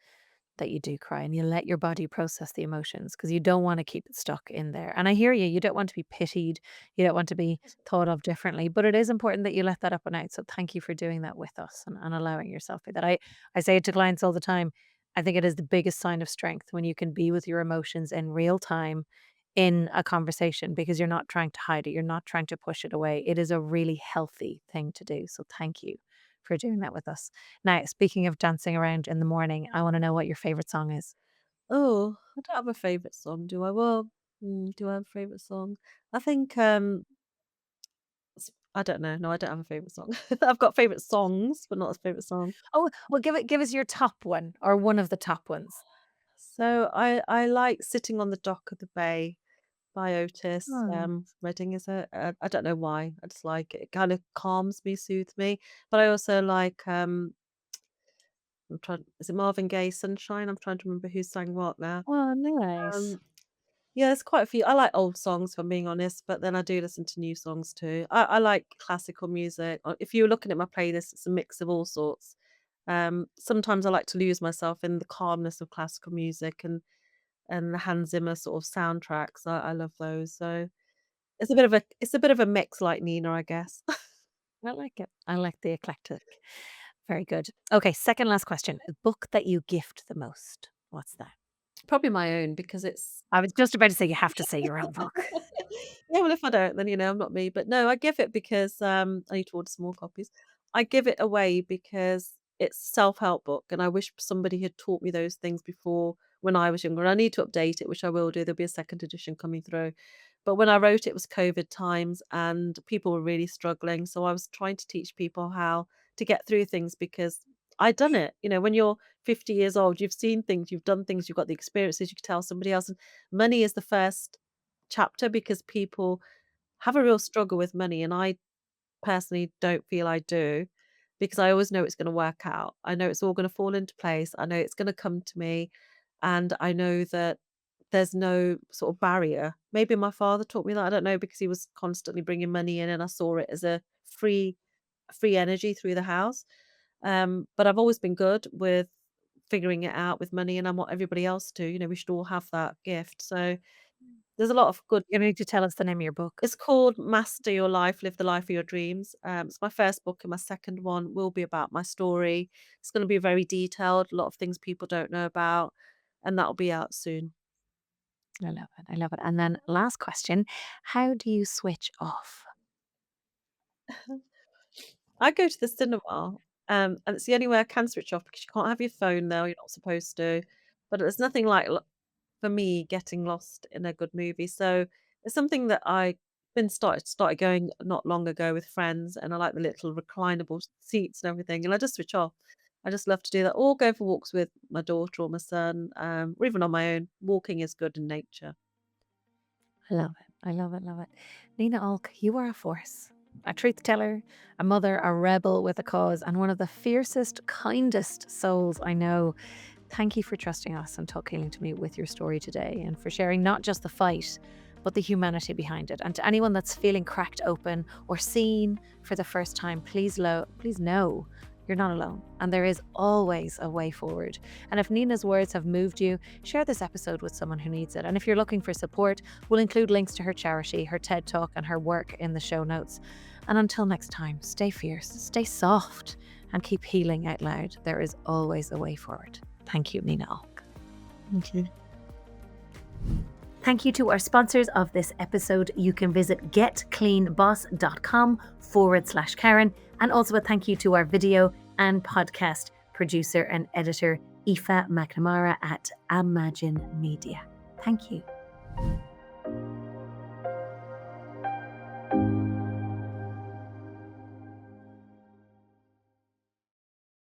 that you do cry and you let your body process the emotions because you don't want to keep it stuck in there. And I hear you. You don't want to be pitied. You don't want to be thought of differently. But it is important that you let that up and out. So thank you for doing that with us and allowing yourself to be that. I say it to clients all the time. I think it is the biggest sign of strength when you can be with your emotions in real time in a conversation because you're not trying to hide it. You're not trying to push it away. It is a really healthy thing to do. So thank you for doing that with us. Now, speaking of dancing around in the morning, I want to know what your favorite song is. Oh, I don't have a favorite song, do I? Well, do I have a favorite song? I think I don't know. No, I don't have a favorite song. I've got favorite songs, but not a favorite song. Oh, well, give us your top one or one of the top ones. So I like "Sitting on the Dock of the Bay" by Otis Oh, Redding. Is it? I don't know why. I just like it. It kind of calms me, soothes me. But I also like I'm trying. Is it Marvin Gaye "Sunshine"? I'm trying to remember who sang what now. oh, nice. Um, Yeah, there's quite a few. I like old songs, if I'm being honest, but then I do listen to new songs too. I like classical music. If you're looking at my playlist, it's a mix of all sorts. Sometimes I like to lose myself in the calmness of classical music and the Hans Zimmer sort of soundtracks. I love those. So it's a bit of a mix like Nina, I guess. I like it. I like the eclectic. Very good. Okay, second last question. A book that you gift the most. What's that? Probably my own because it's I was just about to say you have to say your own book. Yeah, well, if I don't, then, I'm not me. But no, I give it because, I need to order some more copies. I give it away because it's a self-help book, and I wish somebody had taught me those things before when I was younger. And I need to update it, which I will do. There'll be a second edition coming through. But when I wrote it was COVID times and people were really struggling. So I was trying to teach people how to get through things because I'd done it. When you're 50 years old, you've seen things, you've done things, you've got the experiences, you can tell somebody else. And money is the first chapter because people have a real struggle with money, and I personally don't feel I do because I always know it's going to work out. I know it's all going to fall into place. I know it's going to come to me, and I know that there's no sort of barrier. Maybe my father taught me that. I don't know because he was constantly bringing money in, and I saw it as a free energy through the house. But I've always been good with figuring it out with money, and I want everybody else to. We should all have that gift. So there's a lot of good. You need to tell us the name of your book. It's called Master Your Life, Live the Life of Your Dreams. It's my first book, and my second one will be about my story. It's going to be very detailed, a lot of things people don't know about, and that'll be out soon. I love it. I love it. And then last question. How do you switch off? I go to the cinema, and it's the only way I can switch off because you can't have your phone there. You're not supposed to. But there's nothing like for me getting lost in a good movie. So it's something that I been started going not long ago with friends, and I like the little reclinable seats and everything, and I just switch off. I just love to do that, or go for walks with my daughter or my son, or even on my own. Walking is good in nature. I love it. I love it. Love it. Nina Aouilk, you are a force. a truth teller, a mother, a rebel with a cause, and one of the fiercest, kindest souls I know. Thank you for trusting us and Talk Healing to Me with your story today, and for sharing not just the fight, but the humanity behind it. And to anyone that's feeling cracked open or seen for the first time, please know you're not alone, and there is always a way forward. And if Nina's words have moved you, share this episode with someone who needs it. And if you're looking for support, we'll include links to her charity, her TED Talk, and her work in the show notes. And until next time, stay fierce, stay soft, and keep healing out loud. There is always a way forward. Thank you, Nina Aouilk. Thank you. Thank you to our sponsors of this episode. You can visit getcleanboss.com/Karen. And also a thank you to our video and podcast producer and editor, Aoife McNamara at Imagine Media. Thank you.